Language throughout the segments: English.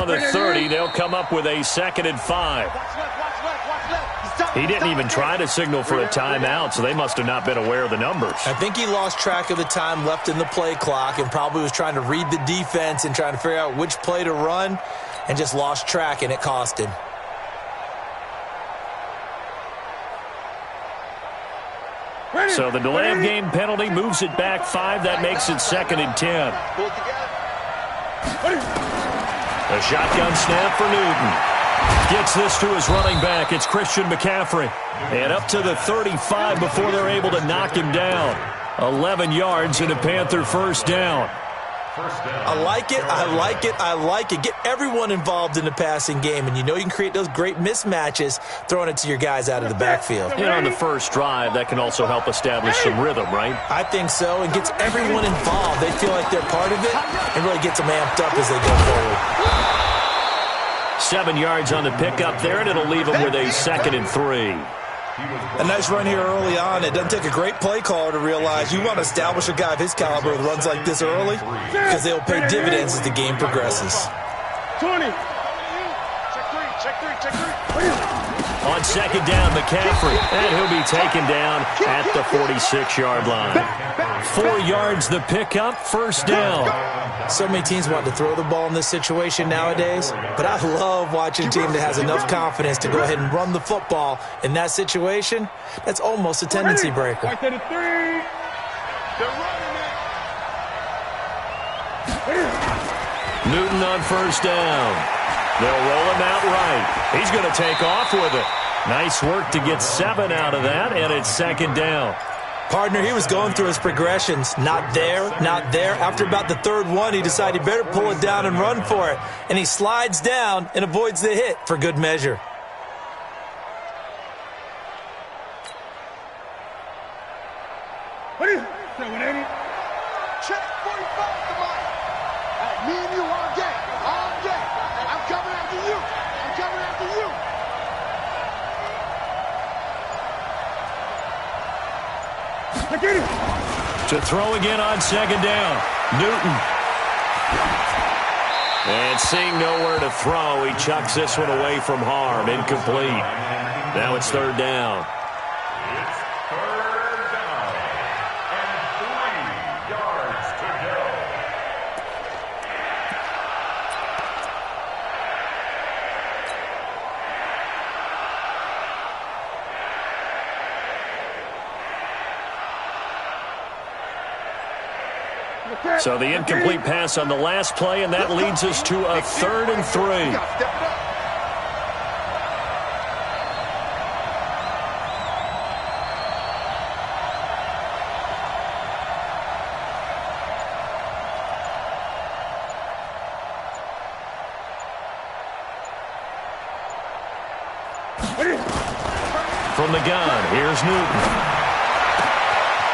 on the 30. They'll come up with a 2nd and 5. He didn't even try to signal for a timeout, so they must have not been aware of the numbers. I think he lost track of the time left in the play clock and probably was trying to read the defense and trying to figure out which play to run and just lost track, and it cost him. So the delay of game penalty moves it back 5. That makes it 2nd and 10. A shotgun snap for Newton. Gets this to his running back. It's Christian McCaffrey. And up to the 35 before they're able to knock him down. 11 yards and a Panther first down. I like it, I like it, I like it. Get everyone involved in the passing game, and you know you can create those great mismatches throwing it to your guys out of the backfield. And on the first drive, that can also help establish some rhythm, right? I think so, and gets everyone involved. They feel like they're part of it and really gets them amped up as they go forward. 7 yards on the pickup there, and it'll leave them with a 2nd and 3. A nice run here early on. It doesn't take a great play caller to realize you want to establish a guy of his caliber with runs like this early because they'll pay dividends as the game progresses. 20. Check three. On 2nd down, McCaffrey, and he'll be taken down at the 46-yard line. 4 yards the pickup, first down. So many teams want to throw the ball in this situation nowadays, but I love watching a team that has enough confidence to go ahead and run the football in that situation. That's almost a tendency breaker. Right to the 3. They're running it. Newton on first down. They'll roll him out right. He's going to take off with it. Nice work to get 7 out of that, and it's 2nd down. Partner, he was going through his progressions. Not there, not there. After about the 3rd one, he decided he better pull it down and run for it. And he slides down and avoids the hit for good measure. What is it? Check 45 to mine. Me and you all day. All day. I'm coming after you. I'm coming after you. I get it. To throw again on 2nd down. Newton. And seeing nowhere to throw, he chucks this one away from harm. Incomplete. Now it's 3rd down. It's 3rd down. And 3 yards to go. So the incomplete pass on the last play, and that leads us to a 3rd and 3. From the gun, here's Newton.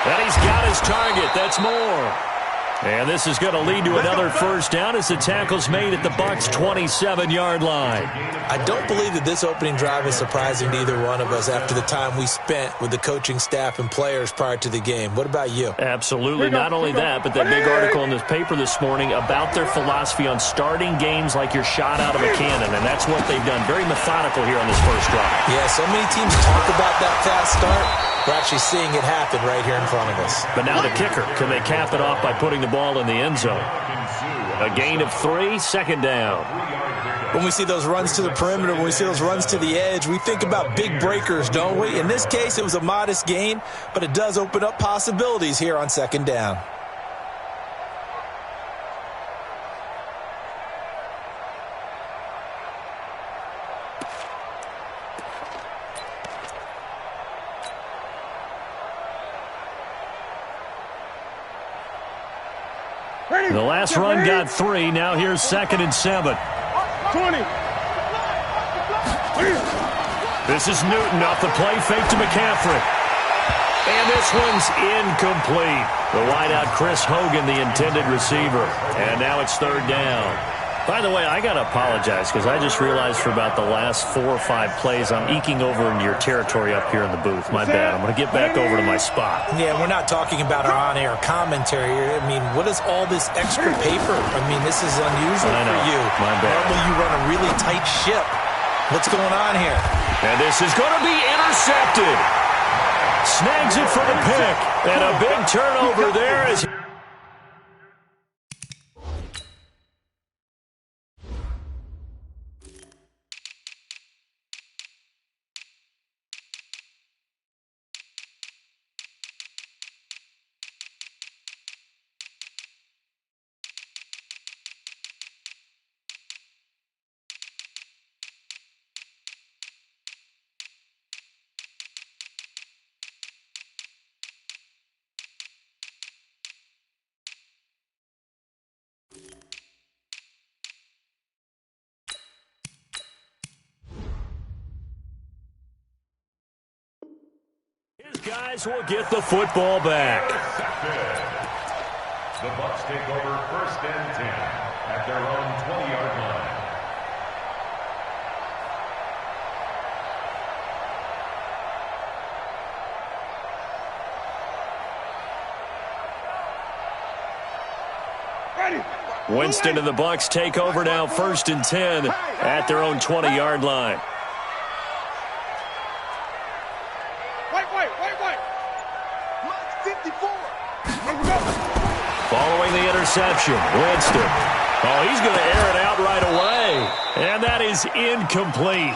And he's got his target. That's more. And this is going to lead to another first down as the tackle's made at the Bucs' 27-yard line. I don't believe that this opening drive is surprising to either one of us after the time we spent with the coaching staff and players prior to the game. What about you? Absolutely. Not only that, but that big article in this paper this morning about their philosophy on starting games like you're shot out of a cannon, and that's what they've done. Very methodical here on this first drive. Yeah, so many teams talk about that fast start. We're actually seeing it happen right here in front of us. But now the kicker. Can they cap it off by putting the ball in the end zone? A gain of 3, 2nd down. When we see those runs to the perimeter, when we see those runs to the edge, we think about big breakers, don't we? In this case, it was a modest gain, but it does open up possibilities here on 2nd down. The last run got 3. Now here's 2nd and 7. 20. This is Newton off the play fake to McCaffrey. And this one's incomplete. The wideout Chris Hogan, the intended receiver. And now it's 3rd down. By the way, I got to apologize because I just realized for about the last 4 or 5 plays, I'm eking over into your territory up here in the booth. My bad. I'm going to get back over to my spot. Yeah, we're not talking about our on-air commentary here. I mean, what is all this extra paper? I mean, this is unusual for you. My bad. Normally you run a really tight ship. What's going on here? And this is going to be intercepted. Snags it for the pick. And a big turnover there as... His guys will get the football back. The Bucs take over 1st and 10 at their own 20-yard line. Winston and the Bucs take over now 1st and 10 at their own 20-yard line. Following the interception, Winston. Oh, he's going to air it out right away. And that is incomplete.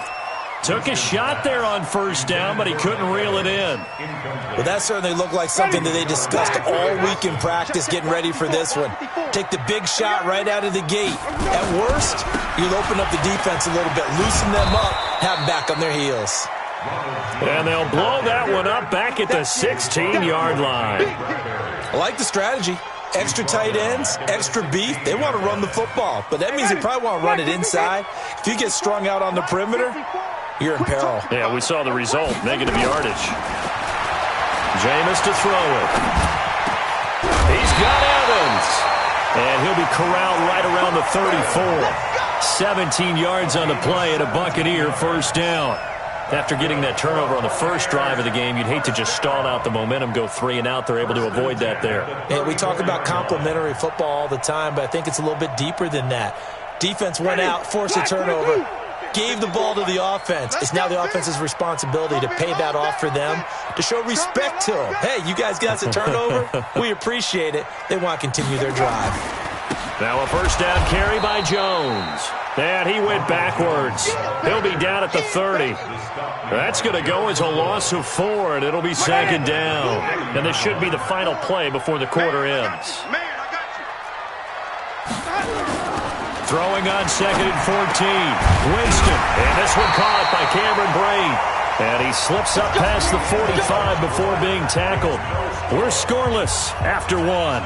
Took a shot there on 1st down, but he couldn't reel it in. Well, that certainly looked like something that they discussed all week in practice getting ready for this one. Take the big shot right out of the gate. At worst, you'll open up the defense a little bit, loosen them up, have them back on their heels. And they'll blow that one up back at the 16-yard line. I like the strategy. Extra tight ends, extra beef. They want to run the football, but that means they probably want to run it inside. If you get strung out on the perimeter, you're in peril. Yeah, we saw the result, negative yardage. Jameis to throw it. He's got Evans. And he'll be corralled right around the 34. 17 yards on the play and a Buccaneer 1st down. After getting that turnover on the first drive of the game, you'd hate to just stall out the momentum, go 3 and out. They're able to avoid that there. And we talk about complementary football all the time, but I think it's a little bit deeper than that. Defense went out, forced a turnover, gave the ball to the offense. It's now the offense's responsibility to pay that off for them, to show respect to them. Hey, you guys got us a turnover. We appreciate it. They want to continue their drive. Now a 1st down carry by Jones. And he went backwards. He'll be down at the 30. That's going to go as a loss of 4, and it'll be 2nd down. And this should be the final play before the quarter ends. Throwing on 2nd and 14. Winston. And this one caught by Cameron Brate. And he slips up past the 45 before being tackled. We're scoreless after 1.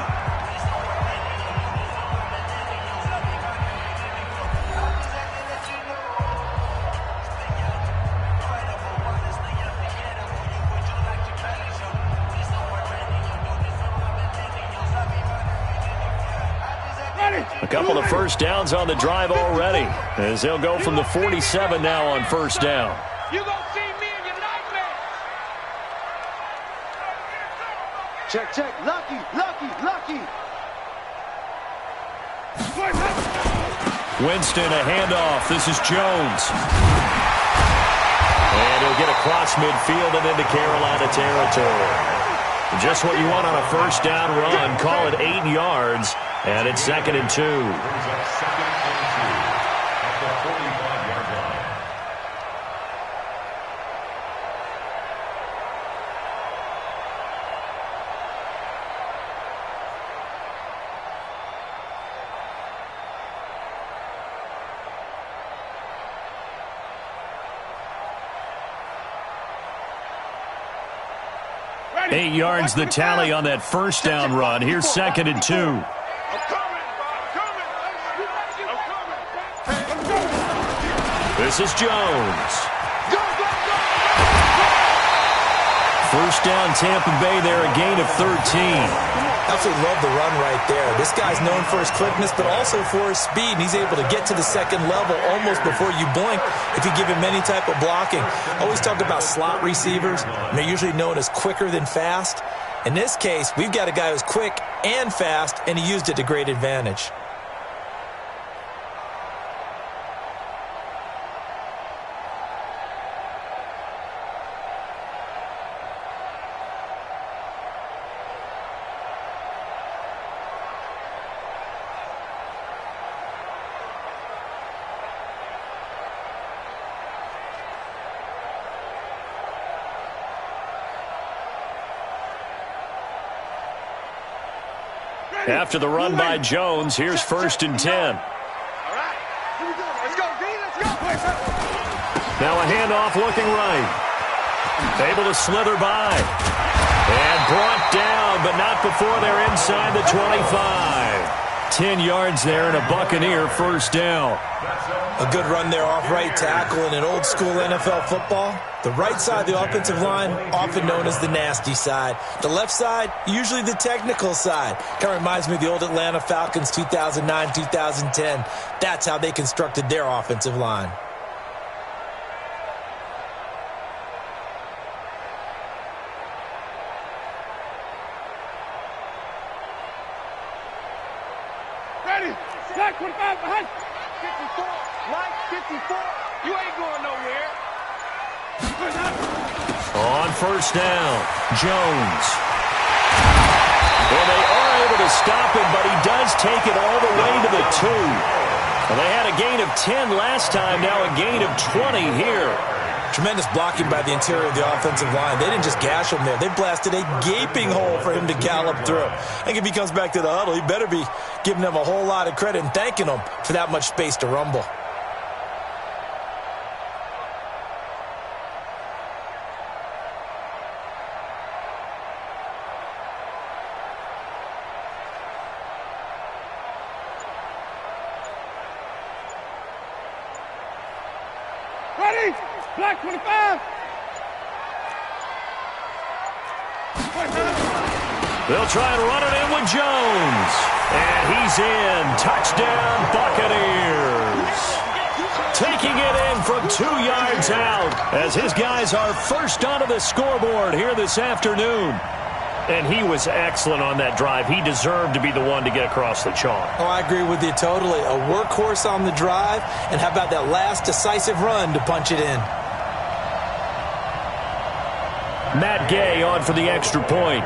A couple of 1st downs on the drive already, as they'll go from the 47 now on 1st down. You gonna see me in your nightmare. Check, check. Lucky, lucky, lucky. Winston, a handoff. This is Jones. And he'll get across midfield and into Carolina territory. Just what you want on a 1st down run. Call it 8 yards. And it's 2nd and 2. Ready. 8 yards the tally on that 1st down run. Here's 2nd and 2. This is Jones. 1st down Tampa Bay there, a gain of 13. Absolutely love the run right there. This guy's known for his quickness, but also for his speed, and he's able to get to the second level almost before you blink if you give him any type of blocking. I always talk about slot receivers, and they're usually known as quicker than fast. In this case, we've got a guy who's quick and fast, and he used it to great advantage. After the run by Jones, here's 1st and 10. All right, here we go. Let's go, D. Let's go. Now a handoff looking right. Able to slither by. And brought down, but not before they're inside the 25. 10 yards there and a Buccaneer first down. A good run there off right tackle in an old-school NFL football. The right side of the offensive line, often known as the nasty side. The left side, usually the technical side. Kind of reminds me of the old Atlanta Falcons 2009-2010. That's how they constructed their offensive line. Ready. Black 25 behind. 54. Mike, 54. You ain't going nowhere. On first down, Jones. Well, they are able to stop him, but he does take it all the way to the 2. Well, they had a gain of 10 last time, now a gain of 20 here. Tremendous blocking by the interior of the offensive line. They didn't just gash him there. They blasted a gaping hole for him to gallop through. I think if he comes back to the huddle, he better be giving them a whole lot of credit and thanking them for that much space to rumble. Ready. Black 25. They'll try and run it in with Jones. And he's in. Touchdown, Buccaneers. Taking it in from 2 yards out as his guys are first onto the scoreboard here this afternoon. And he was excellent on that drive. He deserved to be the one to get across the chalk. Oh, I agree with you totally. A workhorse on the drive, and how about that last decisive run to punch it in? Matt Gay on for the extra point.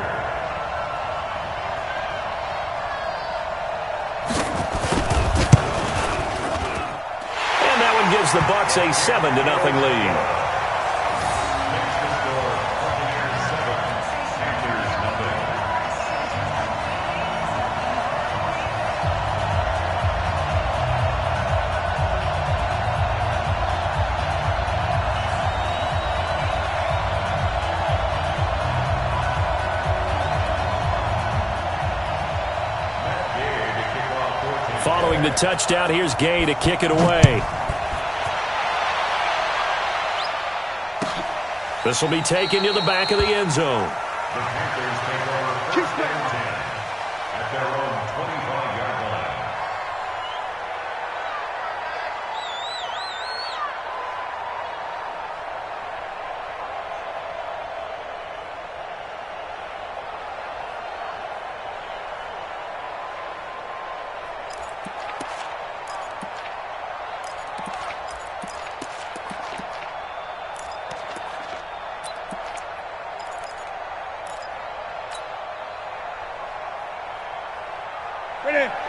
And that one gives the Bucs a 7-0 lead. Following the touchdown, here's Gay to kick it away. This will be taken to the back of the end zone. The Panthers take over 1st and 10 at their own 25-yard line.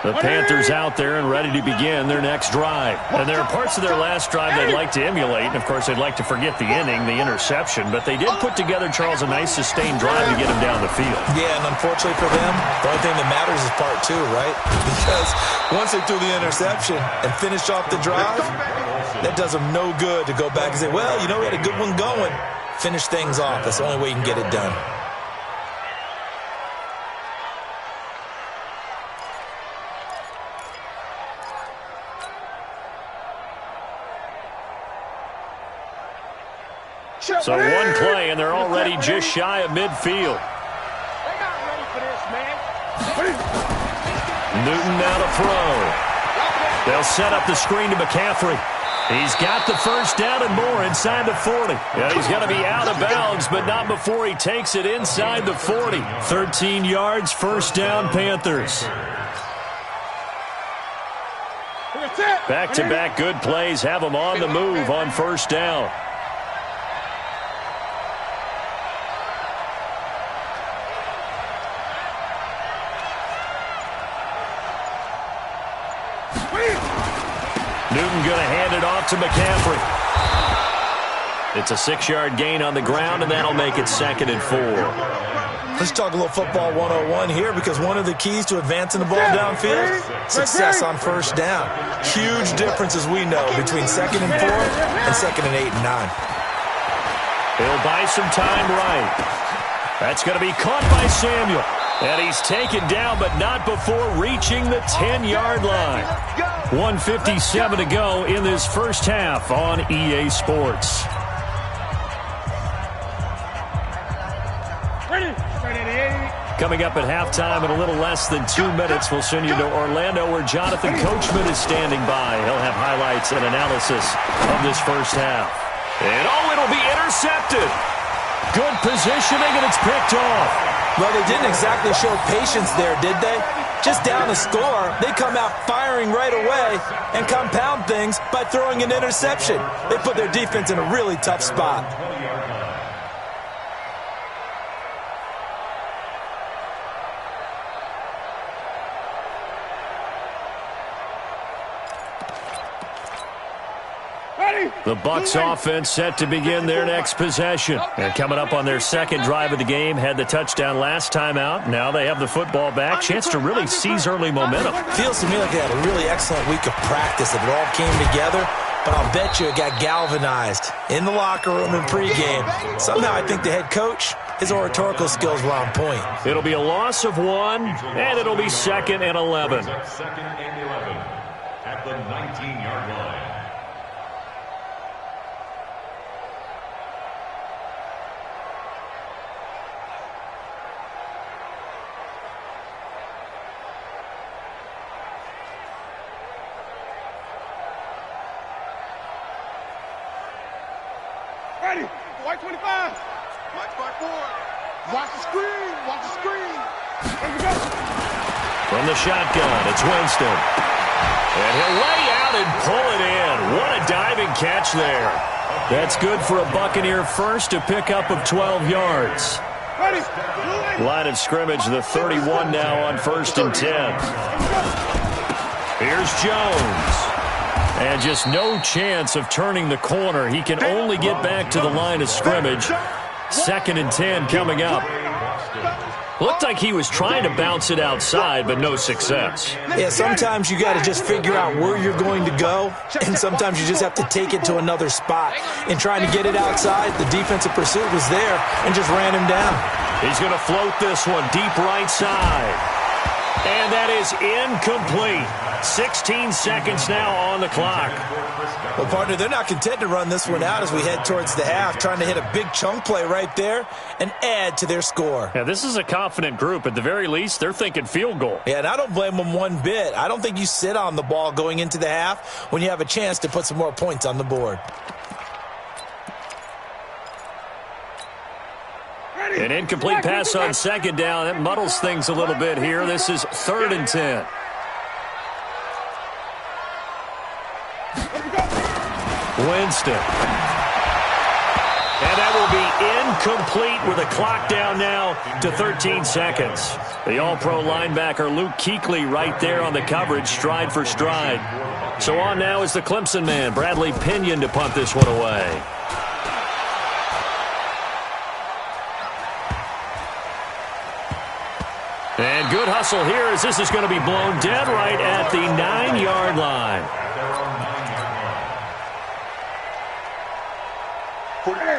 The Panthers out there and ready to begin their next drive. And there are parts of their last drive they'd like to emulate. And, of course, they'd like to forget the inning, the interception. But they did put together, Charles, a nice sustained drive to get him down the field. Yeah, and unfortunately for them, the only thing that matters is part 2, right? Because once they threw the interception and finished off the drive, that does them no good to go back and say, well, you know, we had a good one going. Finish things off. That's the only way you can get it done. So one play, and they're already just shy of midfield. They're not ready for this, man. Newton now to throw. They'll set up the screen to McCaffrey. He's got the first down and more inside the 40. Yeah, he's going to be out of bounds, but not before he takes it inside the 40. 13 yards, first down, Panthers. Back-to-back good plays have them on the move on first down. Newton going to hand it off to McCaffrey. It's a 6-yard gain on the ground, and that'll make it 2nd and 4. Let's talk a little football 101 here, because one of the keys to advancing the ball downfield, success on first down. Huge difference, as we know, between 2nd and 4 and 2nd and 8 and 9. He'll buy some time right. That's going to be caught by Samuel. And he's taken down, but not before reaching the 10-yard line. 1:57 to go in this first half on EA Sports. Coming up at halftime in a little less than 2 minutes, we'll send you to Orlando, where Jonathan Coachman is standing by. He'll have highlights and analysis of this first half. And it'll be intercepted. Good positioning, and it's picked off. Well, they didn't exactly show patience there, did they? Just down a score, they come out firing right away and compound things by throwing an interception. They put their defense in a really tough spot. The Bucs offense set to begin their next possession. And coming up on their second drive of the game, had the touchdown last time out. Now they have the football back. Chance to really seize early momentum. Feels to me like they had a really excellent week of practice. It all came together, but I'll bet you it got galvanized in the locker room and pregame. Somehow I think the head coach, his oratorical skills were on point. It'll be a loss of 1, and it'll be 2nd and 11. 2nd and 11 at the 19-yard line. Ready. White 25. Watch my board. Watch the screen. Watch the screen. Here we go. From the shotgun, it's Winston. And he'll lay out and pull it in. What a diving catch there. That's good for a Buccaneer first, to pick up of 12 yards. Ready. Line of scrimmage, the 31 now on 1st and 10. Here's Jones. And just no chance of turning the corner. He can only get back to the line of scrimmage. 2nd and 10 coming up. Looked like he was trying to bounce it outside, but no success. Yeah, sometimes you got to just figure out where you're going to go, and sometimes you just have to take it to another spot. In trying to get it outside, the defensive pursuit was there and just ran him down. He's going to float this one deep right side. And that is incomplete. 16 seconds now on the clock. Well, partner, they're not content to run this one out as we head towards the half, trying to hit a big chunk play right there and add to their score. Yeah, this is a confident group. At the very least, they're thinking field goal. Yeah, and I don't blame them one bit. I don't think you sit on the ball going into the half when you have a chance to put some more points on the board. An incomplete pass on 2nd down. That muddles things a little bit here. This is 3rd and 10. Winston. And that will be incomplete with a clock down now to 13 seconds. The All-Pro linebacker Luke Kuechly right there on the coverage, stride for stride. So on now is the Clemson man, Bradley Pinion, to punt this one away. And good hustle here, as this is going to be blown dead right at the 9-yard line.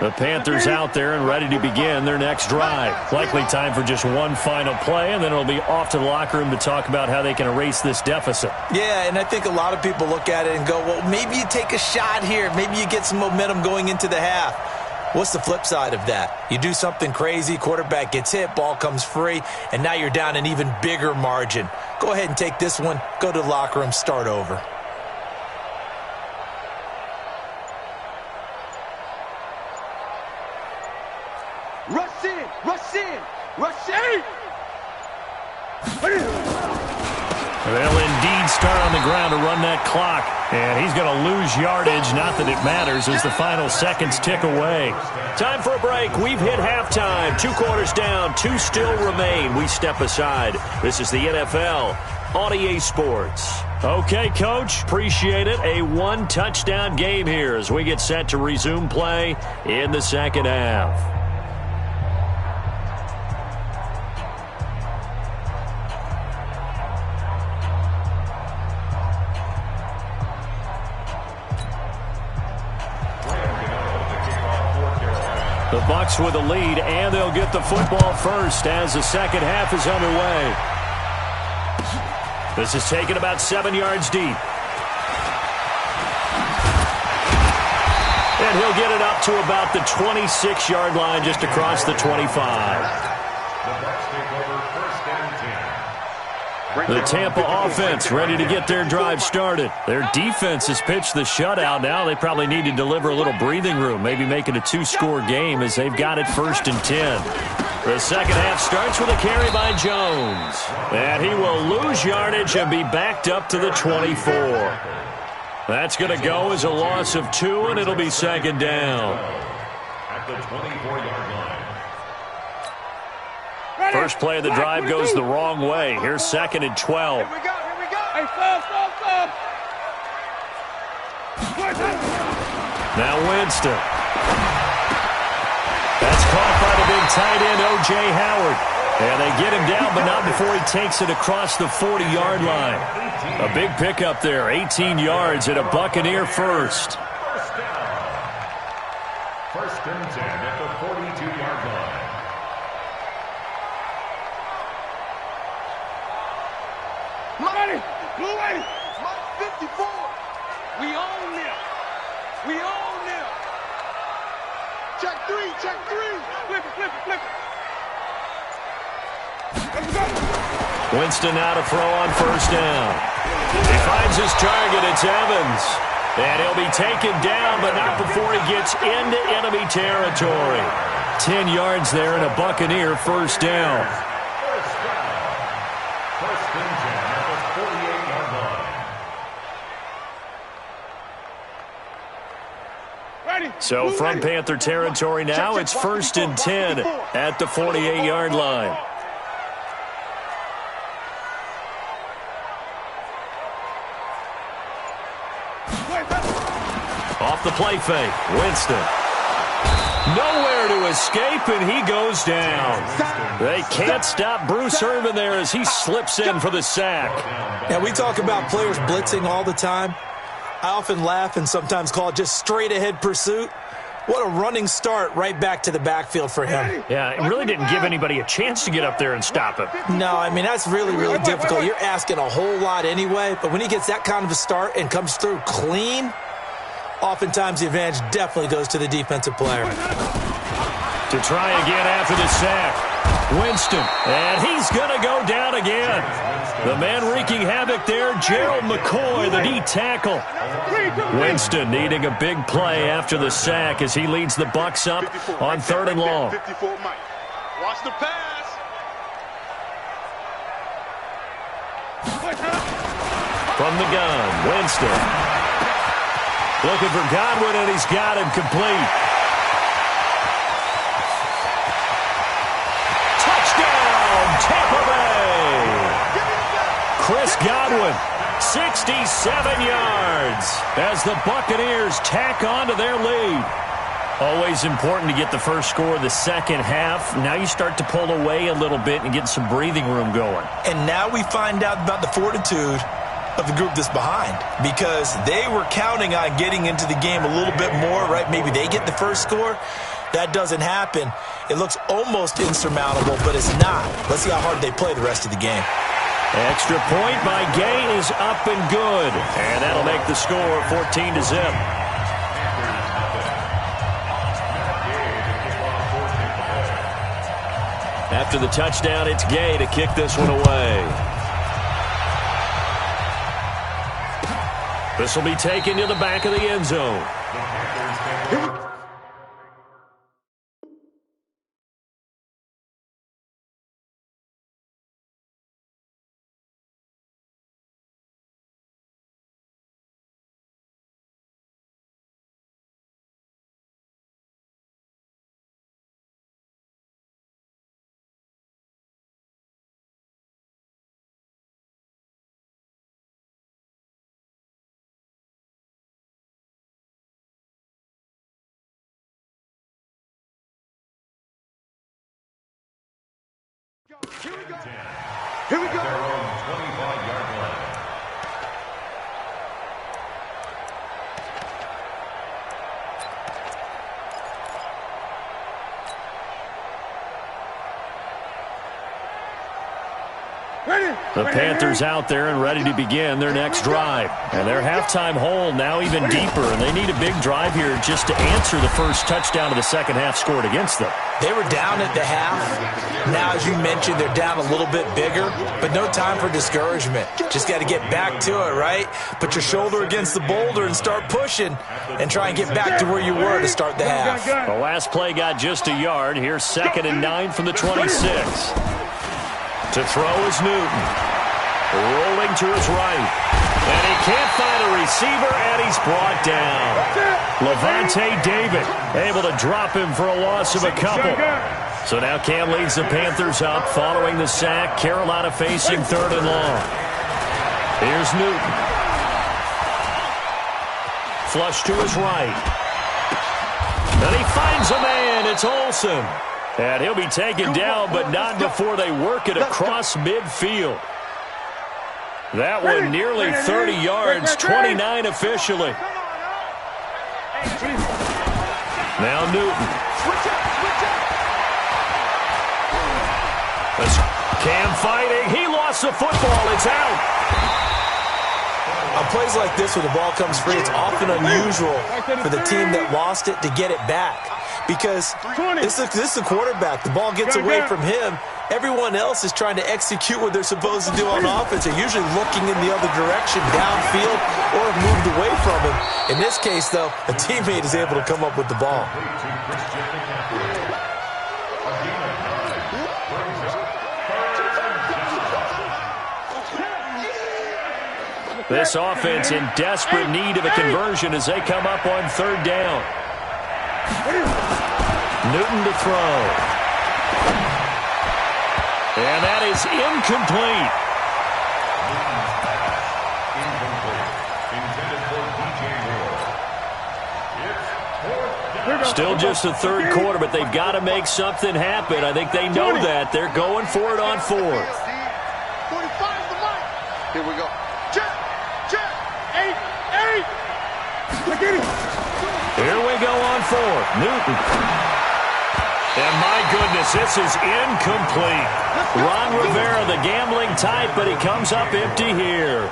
The Panthers out there and ready to begin their next drive. Likely time for just one final play, and then it'll be off to the locker room to talk about how they can erase this deficit. Yeah, and I think a lot of people look at it and go, well, maybe you take a shot here. Maybe you get some momentum going into the half. What's the flip side of that? You do something crazy, quarterback gets hit, ball comes free, and now you're down an even bigger margin. Go ahead and take this one, go to the locker room, start over. Rush in, rush in, rush in. They'll indeed start on the ground to run that clock. And he's going to lose yardage. Not that it matters as the final seconds tick away. Time for a break. We've hit halftime. 2 quarters down. 2 still remain. We step aside. This is the NFL on EA Sports. Okay, Coach. Appreciate it. A 1-touchdown game here as we get set to resume play in the second half. The Bucs with a lead, and they'll get the football first as the second half is underway. This is taken about 7 yards deep. And he'll get it up to about the 26-yard line, just across the 25. The Tampa offense ready to get their drive started. Their defense has pitched the shutout. Now they probably need to deliver a little breathing room, maybe make it a 2-score game as they've got it 1st and 10. The second half starts with a carry by Jones. And he will lose yardage and be backed up to the 24. That's going to go as a loss of 2, and it'll be second down. At the 24-yard line. First play of the drive goes the wrong way. Here's 2nd and 12. Here we go, here we go. Hey, stop. Now Winston. That's caught by the big tight end, O.J. Howard. And they get him down, but not before he takes it across the 40-yard line. A big pickup there, 18 yards and a Buccaneer first. First and 10 at the 42-yard line. Blue 80, 54. We own them. We own them. Check 3, check 3. Flip it. Winston now to throw on first down. He finds his target. It's Evans. And he'll be taken down, but not before he gets into enemy territory. 10 yards there and a Buccaneer first down. First and 10 at the 48-yard line. So from Panther territory now, it's 1st and 10 at the 48-yard line. Off the play fake, Winston. Nowhere to escape, and he goes down. They can't stop Bruce Irvin there as he slips in for the sack. Now, we talk about players blitzing all the time. I often laugh and sometimes call it just straight-ahead pursuit. What a running start right back to the backfield for him. Yeah, it really didn't give anybody a chance to get up there and stop him. No, I mean, that's really, really difficult. You're asking a whole lot anyway, but when he gets that kind of a start and comes through clean, oftentimes the advantage definitely goes to the defensive player. To try again after the sack, Winston, and he's going to go down again. The man wreaking havoc there, Gerald McCoy, the D tackle. Winston needing a big play after the sack as he leads the Bucs up on 3rd and long. 54 Mike. Watch the pass. From the gun, Winston. Looking for Godwin, and he's got him complete. Touchdown, Tampa Bay. Chris Godwin, 67 yards as the Buccaneers tack on to their lead. Always important to get the first score of the second half. Now you start to pull away a little bit and get some breathing room going. And now we find out about the fortitude of the group that's behind, because they were counting on getting into the game a little bit more, right? Maybe they get the first score. That doesn't happen. It looks almost insurmountable, but it's not. Let's see how hard they play the rest of the game. Extra point by Gay is up and good. And that'll make the score 14-0. After the touchdown, it's Gay to kick this one away. This will be taken to the back of the end zone. Here we go. Here we go. Their own 25-yard line. The Panthers out there and ready to begin their next drive. And their halftime hole now even deeper, and they need a big drive here just to answer the first touchdown of the second half scored against them. They were down at the half. Now, as you mentioned, they're down a little bit bigger, but no time for discouragement. Just got to get back to it, right? Put your shoulder against the boulder and start pushing and try and get back to where you were to start the half. The last play got just a yard. Here's 2nd and 9 from the 26. To throw is Newton. Rolling to his right. And he can't find a receiver, and he's brought down. Levante David able to drop him for a loss of a couple. So now Cam leads the Panthers up following the sack. Carolina facing 3rd and long. Here's Newton. Flush to his right. And he finds a man. It's Olsen. And he'll be taken down, but not before they work it across midfield. That one nearly 30 yards, 29 officially. Now Newton. Cam fighting. He lost the football. It's out. On plays like this where the ball comes free, it's often unusual for the team that lost it to get it back. Because this is the quarterback. The ball gets away from him. Everyone else is trying to execute what they're supposed to do on offense. They're usually looking in the other direction, downfield, or have moved away from him. In this case, though, a teammate is able to come up with the ball. This offense in desperate need of a conversion as they come up on 3rd down. Newton to throw. And that is incomplete. Still just the 3rd quarter, but they've got to make something happen. I think they know that. They're going for it on 4th. 45 the mark. Here we go. Check. 8. Look at it. Here we go on 4th. Newton. And my goodness, this is incomplete. Ron Rivera, the gambling type, but he comes up empty here.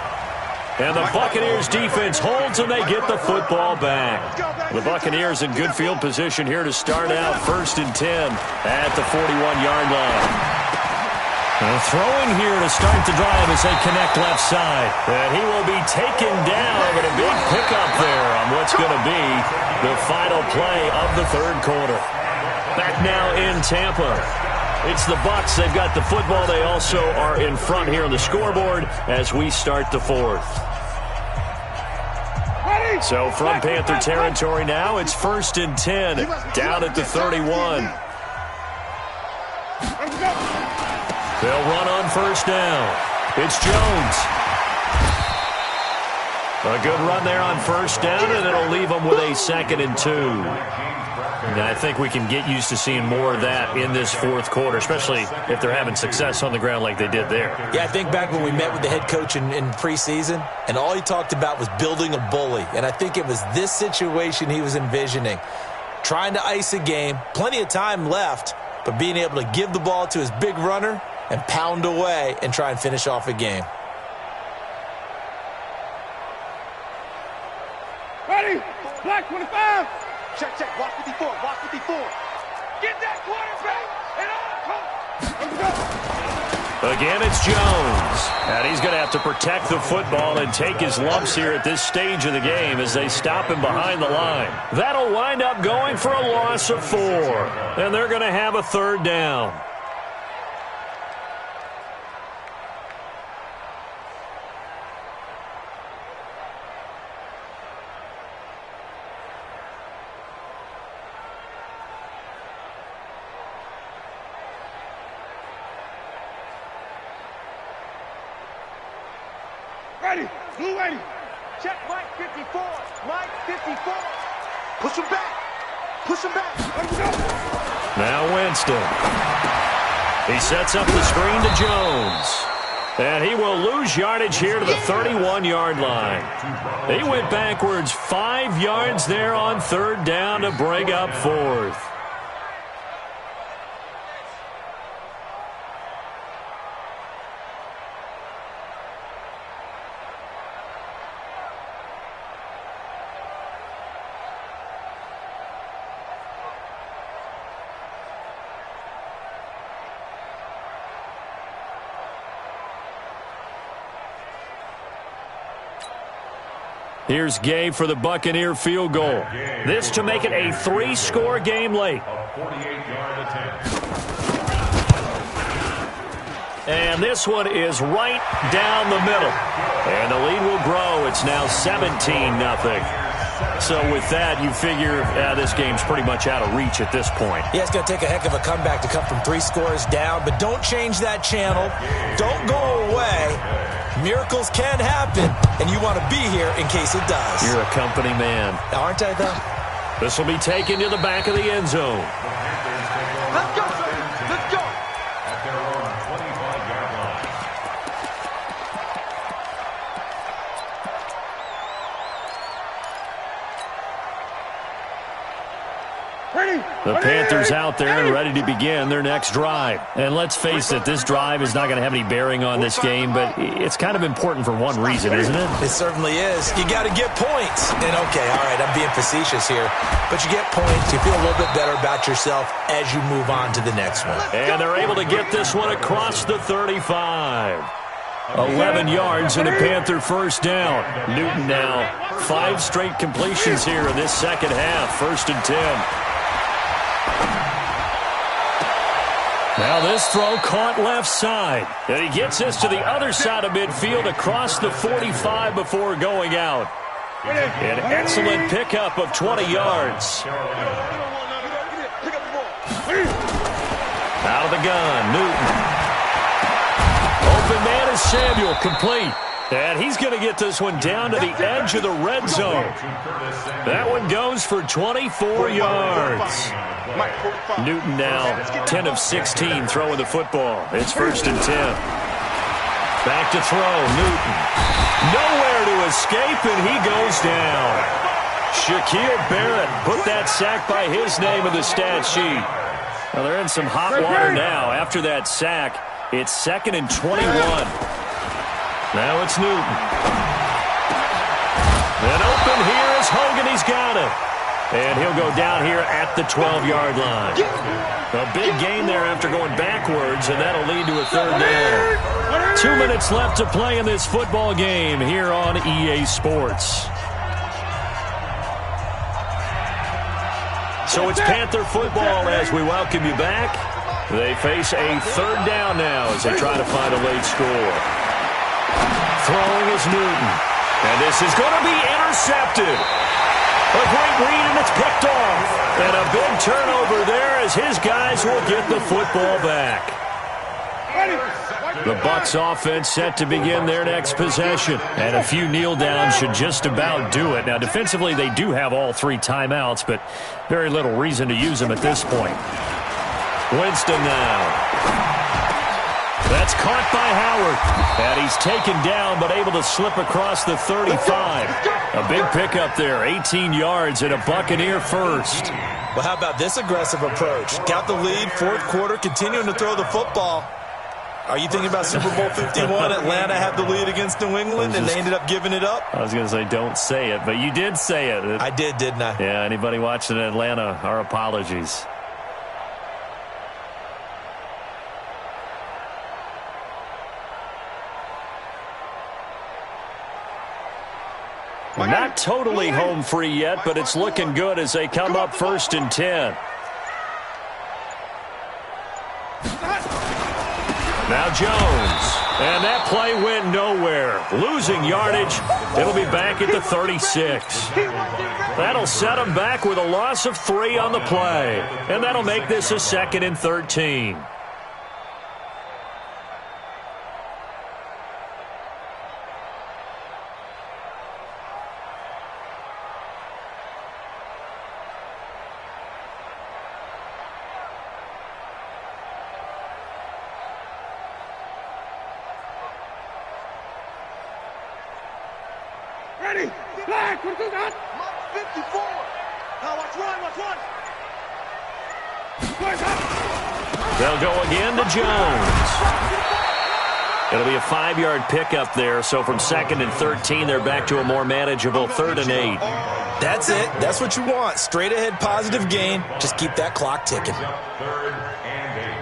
And the Buccaneers defense holds and they get the football back. The Buccaneers in good field position here to start out 1st and 10 at the 41-yard line. And throwing here to start the drive as they connect left side. And he will be taken down, but a big pickup there on what's going to be the final play of the 3rd quarter. Back now in Tampa. It's the Bucs. They've got the football. They also are in front here on the scoreboard as we start the 4th. So from Panther territory now, it's 1st and 10 down at the 31. They'll run on 1st down. It's Jones. A good run there on 1st down, and it'll leave them with a 2nd and 2. And I think we can get used to seeing more of that in this 4th quarter, especially if they're having success on the ground like they did there. Yeah, I think back when we met with the head coach in preseason, and all he talked about was building a bully. And I think it was this situation he was envisioning. Trying to ice a game, plenty of time left, but being able to give the ball to his big runner and pound away and try and finish off a game. Ready? Black 25. Check. Watch 54. Get that quarterback and all. Again, it's Jones. And he's going to have to protect the football and take his lumps here at this stage of the game as they stop him behind the line. That'll wind up going for a loss of 4. And they're going to have a 3rd down. Ready, blue ready. Check Mike 54. Mike 54. Push him back. Push him back. Let him go. Now Winston. He sets up the screen to Jones. And he will lose yardage here to the 31-yard line. He went backwards 5 yards there on 3rd down to bring up 4th. Here's Gabe for the Buccaneer field goal. This to make it a 3-score game late. And this one is right down the middle. And the lead will grow. It's now 17-0. So with that, you figure this game's pretty much out of reach at this point. Yeah, it's going to take a heck of a comeback to come from 3 scores down. But don't change that channel. Don't go away. Miracles can happen, and you want to be here in case it does. You're a company man. Aren't I, though? This will be taken to the back of the end zone. Let's go, sir. Let's go. At their own 25-yard line. Ready. The Panthers out there and ready to begin their next drive. And let's face it, this drive is not going to have any bearing on this game, but it's kind of important for one reason, isn't it? It certainly is. You got to get points. And, okay, all right, I'm being facetious here. But you get points, you feel a little bit better about yourself as you move on to the next one. And they're able to get this one across the 35. 11 yards and a Panther 1st down. Newton now 5 straight completions here in this second half. 1st and 10. Now this throw caught left side. And he gets this to the other side of midfield across the 45 before going out. An excellent pickup of 20 yards. Out of the gun, Newton. Open man is Samuel, complete. And he's going to get this one down to the edge of the red zone. That one goes for 24 yards. Newton now 10 of 16 throwing the football. It's 1st and 10. Back to throw, Newton. Nowhere to escape, and he goes down. Shaquille Barrett put that sack by his name in the stat sheet. Well, they're in some hot water now. After that sack, it's 2nd and 21. Now it's Newton. And open here is Hogan. He's got it. And he'll go down here at the 12-yard line. A big gain there after going backwards, and that'll lead to a 3rd down. 2 minutes left to play in this football game here on EA Sports. So it's Panther football as we welcome you back. They face a 3rd down now as they try to find a late score. Throwing is Newton. And this is going to be intercepted. A great read, and it's picked off. And a big turnover there as his guys will get the football back. The Bucs offense set to begin their next possession. And a few kneel downs should just about do it. Now, defensively, they do have all 3 timeouts, but very little reason to use them at this point. Winston now. That's caught by Howard. And he's taken down, but able to slip across the 35. A big pickup there, 18 yards and a Buccaneer 1st. Well, how about this aggressive approach? Got the lead, 4th quarter, continuing to throw the football. Are you thinking about Super Bowl 51? Atlanta had the lead against New England, and they ended up giving it up? I was going to say don't say it, but you did say it. I did, didn't I? Yeah, anybody watching Atlanta, our apologies. Not totally home free yet, but it's looking good as they come up 1st and 10. Now Jones. And that play went nowhere. Losing yardage. It'll be back at the 36. That'll set them back with a loss of 3 on the play. And that'll make this a 2nd and 13. Ready? Flag, what is that? 54. Now watch run. They'll go again to Jones. It'll be a 5-yard pickup there, so from 2nd and 13, they're back to a more manageable 3rd and 8. That's it. That's what you want. Straight ahead positive gain. Just keep that clock ticking. 3rd and 8.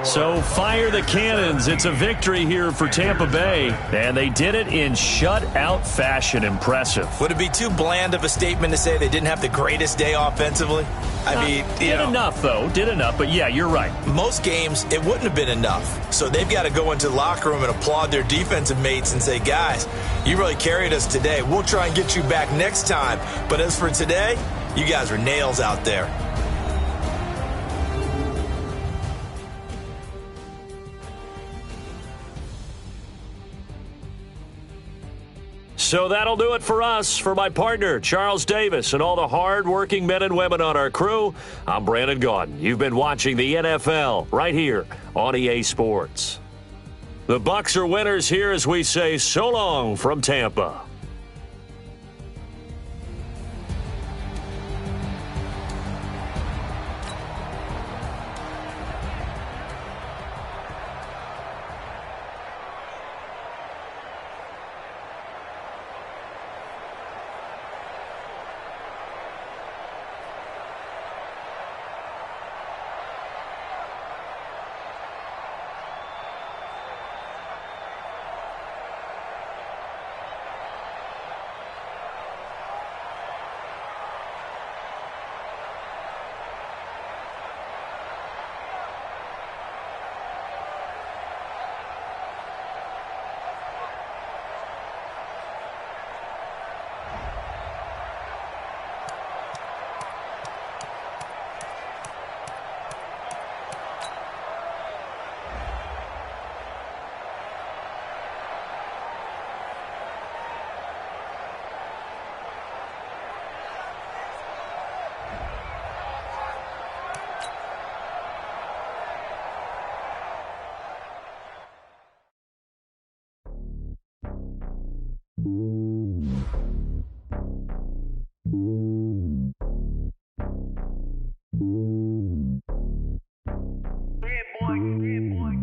So fire the cannons. It's a victory here for Tampa Bay, and they did it in shutout fashion. Impressive. Would it be too bland of a statement to say they didn't have the greatest day offensively? I mean, did enough, though. Did enough, but yeah, you're right. Most games, it wouldn't have been enough. So they've got to go into the locker room and applaud their defensive mates and say, guys, you really carried us today. We'll try and get you back next time. But as for today, you guys were nails out there. So that'll do it for us. For my partner, Charles Davis, and all the hard-working men and women on our crew, I'm Brandon Gaudin. You've been watching the NFL right here on EA Sports. The Bucs are winners here as we say so long from Tampa.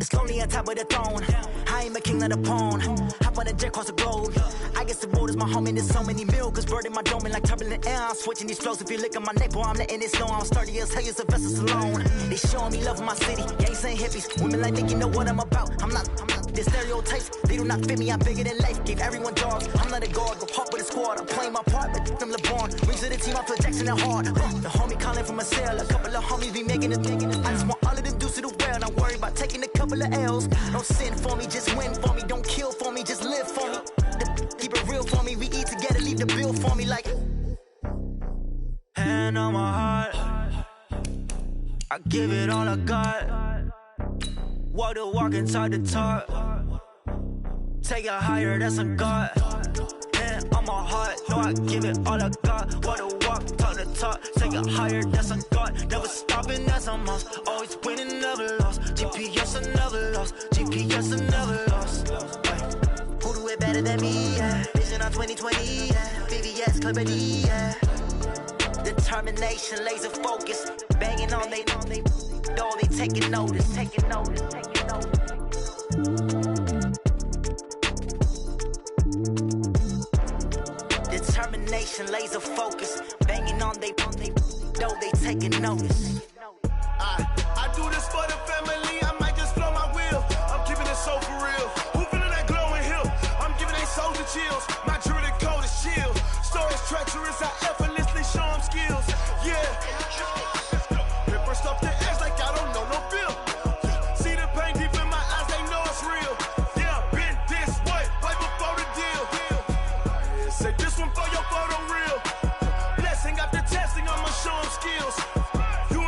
It's lonely on top of the throne. I ain't a king of the pawn. Hop on a jet across the globe. I guess the world is my home and there's so many milkers birding my dome and like turbulent air. I'm switching these flows. If you look at my neck, boy, I'm letting it slow. I'm sturdy as hell, as a vessel Salone. They showing me love in my city. Gang saying hippies. Women like think you know what I'm about. I'm not the stereotypes. They do not fit me. I'm bigger than life. Gave everyone dogs. I'm not a guard. Go hard with the squad. I'm playing my part, but from LeBron. Rings to the team. I feel Jackson and hard. The homie calling from a cell. A couple of homies be making it. I just want all of them dudes to the well. Not worry about taking a couple of L's. Don't sin for me, just win for me. Don't kill for me, just live for me. Keep it real for me. We eat together, leave the bill for me like. Hand on my heart, I give it all I got. Walk the walk inside the talk. Take it higher, that's a God. Hand on my heart, no, I give it all I got. Walk the walk, talk the talk. Take it higher, that's a God. Never stopping, that's a must. Always winning, never lost. GPS, I never lost. GPS, I never lost. Who do it better than me? Yeah. Vision on 2020. Yeah. VVS, Clarity. Yeah. Determination, laser focus. Banging on they door, they taking notice. Taking notice. laser focus. Banging on they though they taking notice. I do this for the family, I might just blow my wheel. I'm keeping it so for real. Who feeling that glowing hill? I'm giving they soldier chills. My jewelry code is chill. Stories treacherous, I effortlessly show them skills. Yeah. Paper stuff the edge like I don't know no bill. See the pain deep in my eyes, they know it's real. Yeah, been this way, way before the deal. Say this one for your photo real. Blessing after testing, I'ma show them skills. You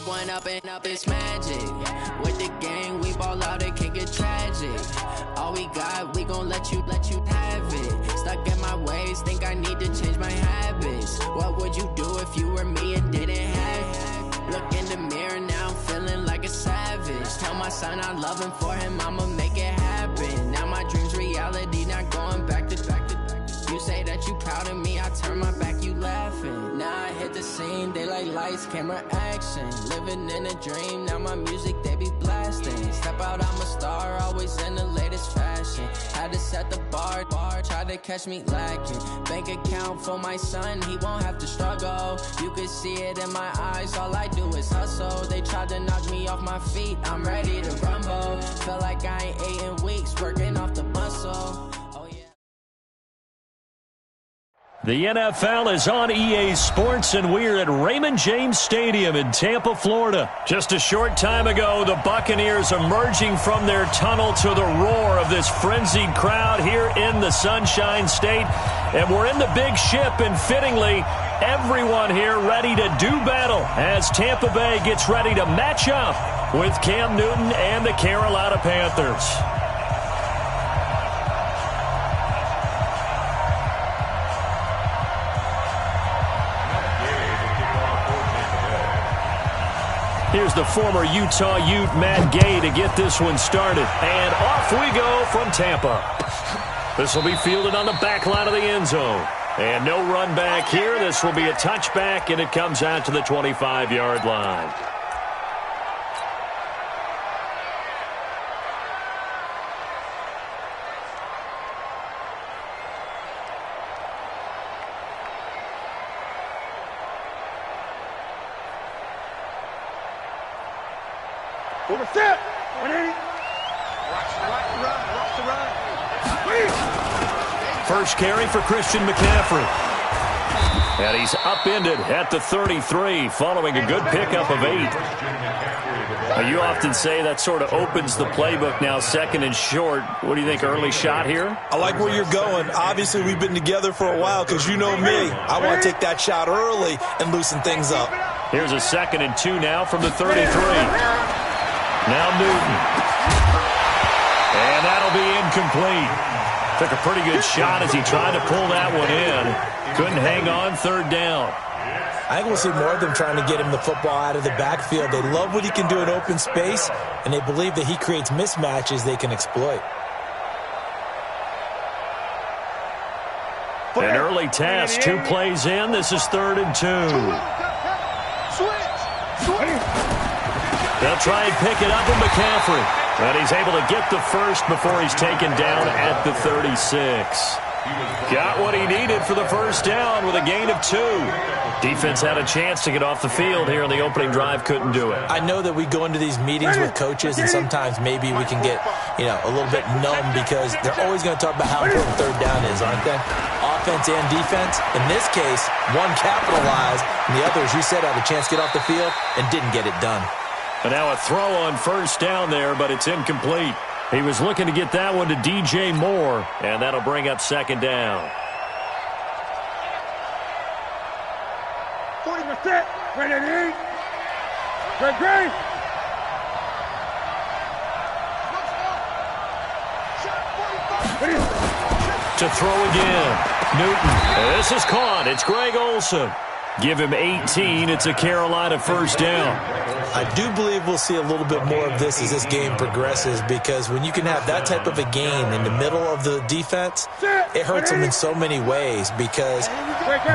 one up and up, it's magic. With the gang, we ball out, it can get tragic. All we got, we gon' let you have it. Stuck in my ways, think I need to change my habits. What would you do if you were me and didn't have it? Look in the mirror, now I'm feeling like a savage. Tell my son I love him, for him I'ma make it happen. Now my dream's reality, not going back to. You say that you proud of me, I turn my back, you laughing. Now I hit the scene, they like lights, camera, action. Living in a dream, now my music, they be blasting. Step out, I'm a star, always in the latest fashion. Had to set the bar, try to catch me lacking. Bank account for my son, he won't have to struggle. You could see it in my eyes, all I do is hustle. They tried to knock me off my feet, I'm ready to rumble. Feel like I ain't ate in weeks, working off the muscle. The NFL is on EA Sports, and we're at Raymond James Stadium in Tampa, Florida. Just a short time ago, the Buccaneers emerging from their tunnel to the roar of this frenzied crowd here in the Sunshine State. And we're in the big ship, and fittingly, everyone here ready to do battle as Tampa Bay gets ready to match up with Cam Newton and the Carolina Panthers. Here's the former Utah Ute, Matt Gay, to get this one started. And off we go from Tampa. This will be fielded on the back line of the end zone. And no run back here. This will be a touchback, and it comes out to the 25-yard line. Set. Watch the run. First carry for Christian McCaffrey. And he's upended at the 33 following a good pickup of 8. Now, you often say that sort of opens the playbook now, second and short. What do you think, early shot here? I like where you're going. Obviously, we've been together for a while because you know me. I want to take that shot early and loosen things up. Here's a 2nd and 2 now from the 33. Now Newton. And that'll be incomplete. Took a pretty good shot as he tried to pull that one in. Couldn't hang on, 3rd down. I think we'll see more of them trying to get him the football out of the backfield. They love what he can do in open space, and they believe that he creates mismatches they can exploit. An early test, 2 plays in. This is 3rd and 2. They'll try and pick it up with McCaffrey. And he's able to get the first before he's taken down at the 36. Got what he needed for the first down with a gain of 2. Defense had a chance to get off the field here in the opening drive, couldn't do it. I know that we go into these meetings with coaches, and sometimes maybe we can get, a little bit numb because they're always going to talk about how important 3rd down is, aren't they? Offense and defense. In this case, one capitalized, and the other, as you said, had a chance to get off the field and didn't get it done. And now a throw on first down there, but it's incomplete. He was looking to get that one to DJ Moore, and that'll bring up 2nd down. 40%. Ready to eat. Great. To throw again. Newton. This is caught. It's Greg Olsen. Give him 18. It's a Carolina first down. I do believe we'll see a little bit more of this as this game progresses, because when you can have that type of a gain in the middle of the defense, it hurts them in so many ways, because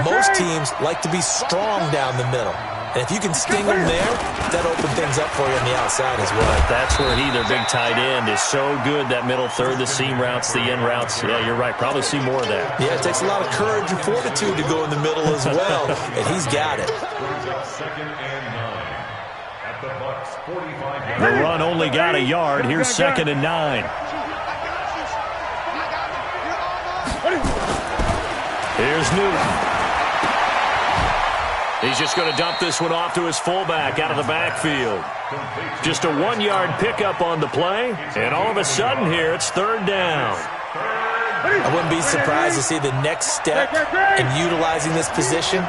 most teams like to be strong down the middle. And if you can sting them there, that opens things up for you on the outside as well. But that's where their big tight end, is so good, that middle third, the seam routes, the in routes. Yeah, you're right. Probably see more of that. Yeah, it takes a lot of courage and fortitude to go in the middle as well, and he's got it. The run only got a yard. Here's 2nd and 9. Here's Newton. He's just going to dump this one off to his fullback out of the backfield. Just a 1-yard pickup on the play, and all of a sudden here it's 3rd down. I wouldn't be surprised to see the next step in utilizing this position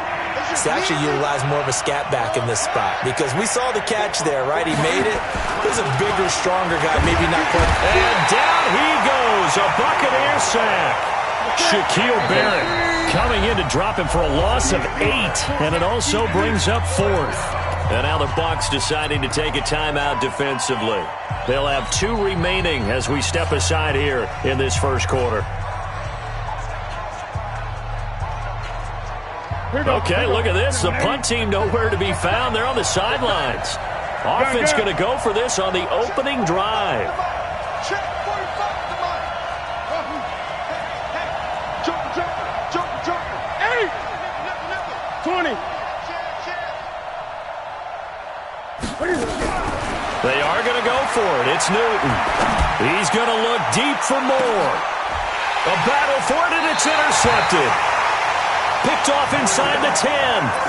He's actually utilized more of a scat back in this spot because we saw the catch there, right? He made it. He's a bigger, stronger guy, maybe not quite. And down he goes, a Buccaneer sack. Shaquille Barrett coming in to drop him for a loss of 8, and it also brings up 4th. And now the Bucs deciding to take a timeout defensively. They'll have 2 remaining as we step aside here in this first quarter. Okay, look at this. The punt team nowhere to be found. They're on the sidelines. Offense going to go for this on the opening drive. Check 45 to mine. 20. They are going to go for it. It's Newton. He's going to look deep for more. A battle for it, and it's intercepted. Picked off inside the 10.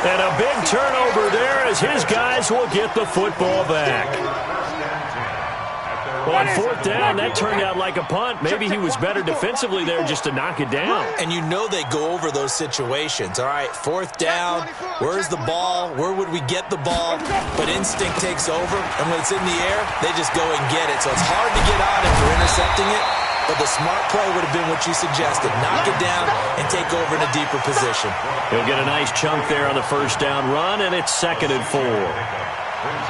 And a big turnover there as his guys will get the football back. Well, on 4th down, that turned out like a punt. Maybe he was better defensively there just to knock it down. And you know they go over those situations. All right, 4th down, where's the ball? Where would we get the ball? But instinct takes over, and when it's in the air, they just go and get it. So it's hard to get on him for intercepting it, but the smart play would have been what you suggested. Knock it down and take over in a deeper position. He'll get a nice chunk there on the 1st down run, and it's 2nd and 4. Brings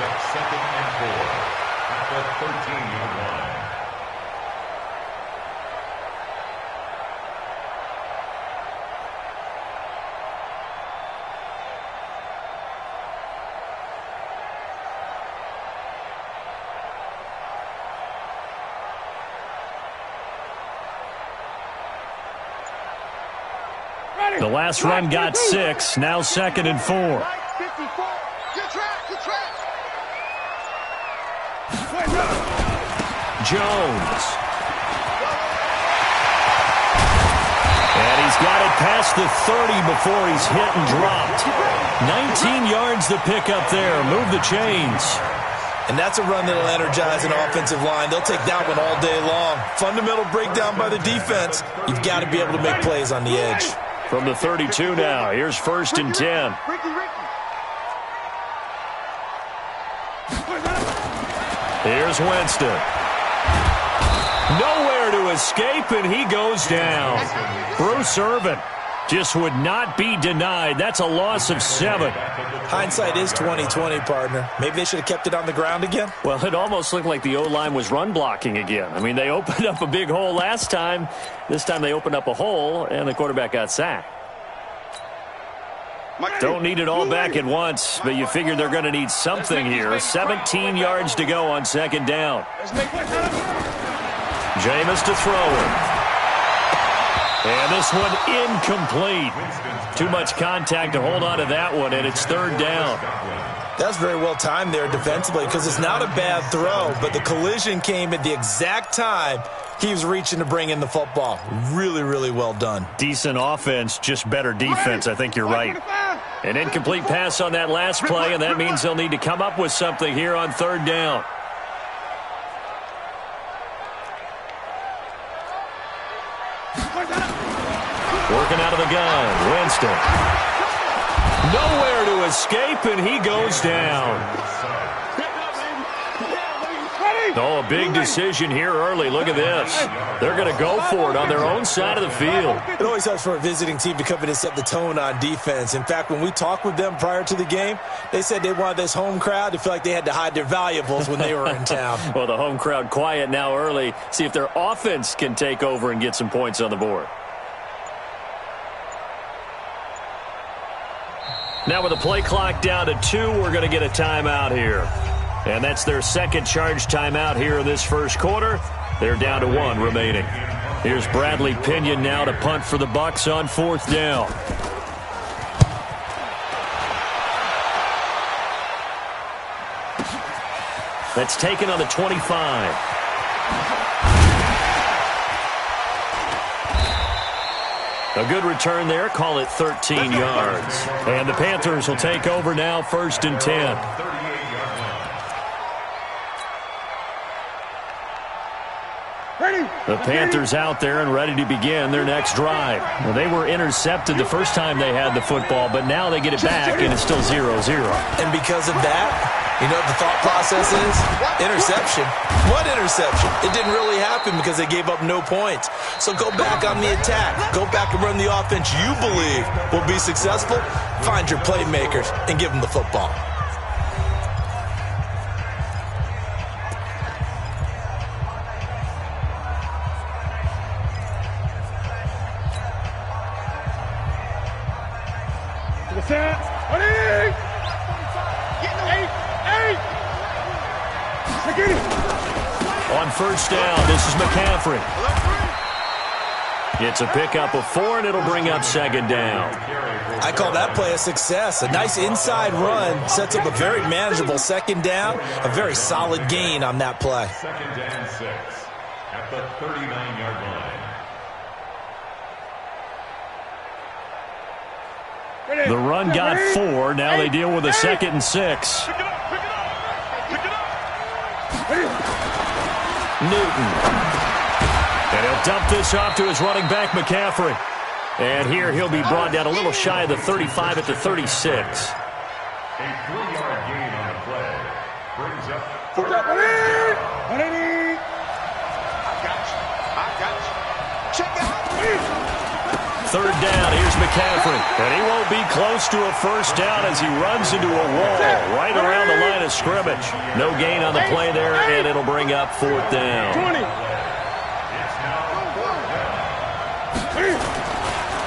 up 2nd and 4 at the 13-yard line. The last run got 6, now 2nd and 4. 54. Good track. Jones. And he's got it past the 30 before he's hit and dropped. 19 yards to pick up there. Move the chains. And that's a run that'll energize an offensive line. They'll take that one all day long. Fundamental breakdown by the defense. You've got to be able to make plays on the edge. From the 32 now, here's 1st and 10. Here's Winston. Nowhere to escape, and he goes down. Bruce Irvin just would not be denied. That's a loss of 7. Hindsight is 20/20, partner. Maybe they should have kept it on the ground again. Well, it almost looked like the O-line was run blocking again. I mean, they opened up a big hole last time. This time they opened up a hole, and the quarterback got sacked. Don't need it all back at once, but you figure they're going to need something here. 17 yards to go on 2nd down. Jameis to throw it. And this one incomplete. Too much contact to hold on to that one, and it's 3rd down. That's very well timed there defensively because it's not a bad throw, but the collision came at the exact time he was reaching to bring in the football. Really, really well done. Decent offense, just better defense. I think you're right. An incomplete pass on that last play, and that means they'll need to come up with something here on 3rd down. Working out of the gun, Winston. Nowhere to escape, and he goes down. Oh, a big decision here early. Look at this. They're going to go for it on their own side of the field. It always helps for a visiting team to come in and set the tone on defense. In fact, when we talked with them prior to the game, they said they wanted this home crowd to feel like they had to hide their valuables when they were in town. Well, the home crowd quiet now early. See if their offense can take over and get some points on the board. Now with the play clock down to 2, we're going to get a timeout here. And that's their 2nd charge timeout here in this first quarter. They're down to 1 remaining. Here's Bradley Pinion now to punt for the Bucs on 4th down. That's taken on the 25. A good return there. Call it 13 yards. And the Panthers will take over now, 1st and 10. The Panthers out there and ready to begin their next drive. Well, they were intercepted the first time they had the football, but now they get it back, and it's still 0-0. And because of that, you know what the thought process is? Interception. What interception? It didn't really happen because they gave up no points. So go back on the attack. Go back and run the offense you believe will be successful. Find your playmakers and give them the football. On first down, this is McCaffrey. It's a pickup of 4, and it'll bring up second down. I call that play a success. A nice inside run sets up a very manageable second down. A very solid gain on that play. Second and 6 at the 39-yard line. The run got 4. Now they deal with a 2nd and 6. Newton. And he'll dump this off to his running back, McCaffrey. And here he'll be brought down a little shy of the 35 at the 36. A 3-yard gain on the play. Brings up third down. Here's McCaffrey. And he won't be close to a first down as he runs into a wall right around the line of scrimmage. No gain on the play there, and it'll bring up 4th down.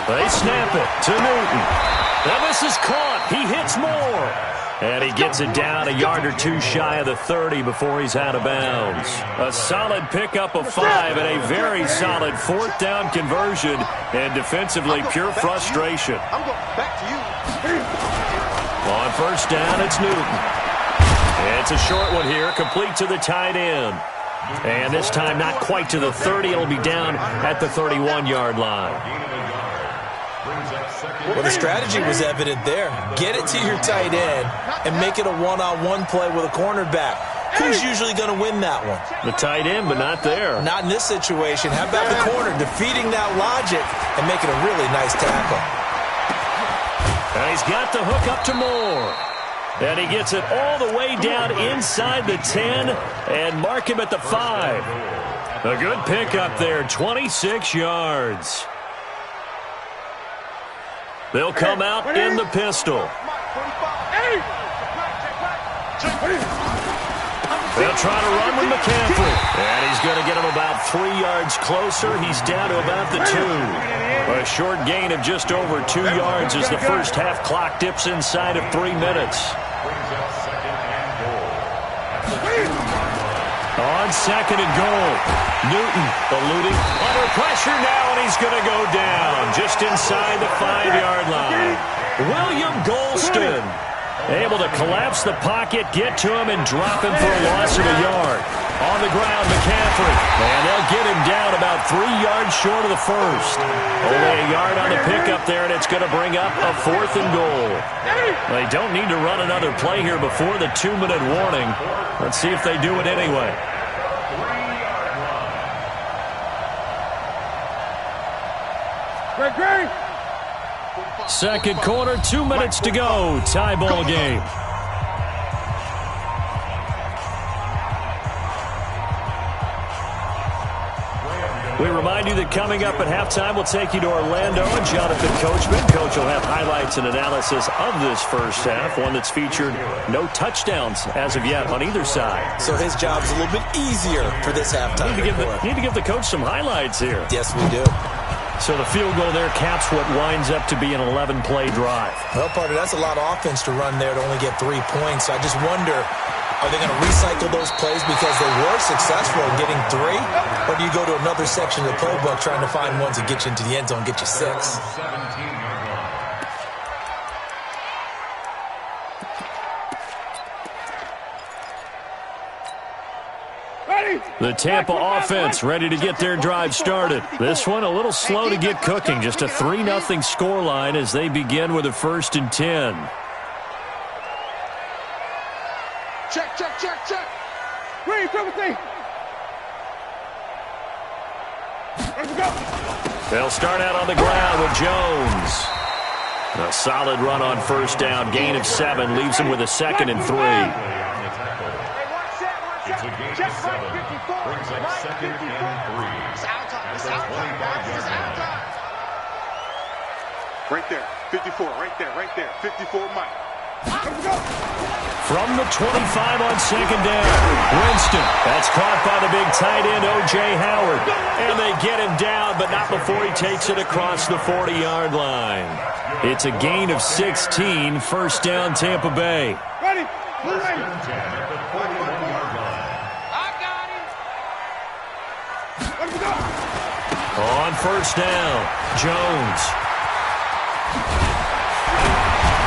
They snap it to Newton. Now this is caught. He hits more. And he gets it down a yard or 2 shy of the 30 before he's out of bounds. A solid pickup of 5 and a very solid 4th down conversion. And defensively, pure frustration. I'm going back to you. On first down, it's Newton. It's a short one here, complete to the tight end. And this time not quite to the 30. It'll be down at the 31-yard line. Well, the strategy was evident there. Get it to your tight end and make it a one-on-one play with a cornerback. Who's usually going to win that one? The tight end, but not there. Not in this situation. How about the corner defeating that logic and making a really nice tackle? And he's got the hook up to Moore. And he gets it all the way down inside the 10 and mark him at the 5. A good pickup there, 26 yards. They'll come out in the pistol. They'll try to run with McCaffrey. And he's going to get him about 3 yards closer. He's down to about the 2. A short gain of just over 2 yards as the first half clock dips inside of 3 minutes. On second and goal, Newton eluding under pressure now, and he's going to go down just inside the 5-yard line. William Golston able to collapse the pocket, get to him, and drop him for a loss of a yard. On the ground, McCaffrey, and they'll get him down about 3 yards short of the first. Only a yard on the pickup there, and it's going to bring up a 4th and goal. They don't need to run another play here before the 2-minute warning. Let's see if they do it anyway. Second quarter, 2 minutes to go. Tie ball game. We remind you that coming up at halftime, we'll take you to Orlando and Jonathan Coachman. Coach will have highlights and analysis of this first half, one that's featured no touchdowns as of yet on either side. So his job's a little bit easier for this halftime. Need to give the coach some highlights here. Yes, we do. So the field goal there caps what winds up to be an 11-play drive. Well, partner, that's a lot of offense to run there to only get 3 points. So I just wonder, are they going to recycle those plays because they were successful in getting 3? Or do you go to another section of the playbook trying to find ones that get you into the end zone and get you 6? The Tampa offense ready to get their drive started. This one a little slow to get cooking. Just a 3-0 scoreline as they begin with a 1st and 10. Check. Green, 17. They'll start out on the ground with Jones. A solid run on first down. Gain of 7 leaves him with a 2nd and 3. It's a gain of 7. Brings up 2nd and 3. At the 25-yard line. Right there. 54. Right there. 54, Mike. From the 25 on 2nd down. Winston. That's caught by the big tight end, O.J. Howard. And they get him down, but not before he takes it across the 40-yard line. It's a gain of 16. First down, Tampa Bay. Ready. First and 10 at the 41-yard line. I got him. On first down, Jones.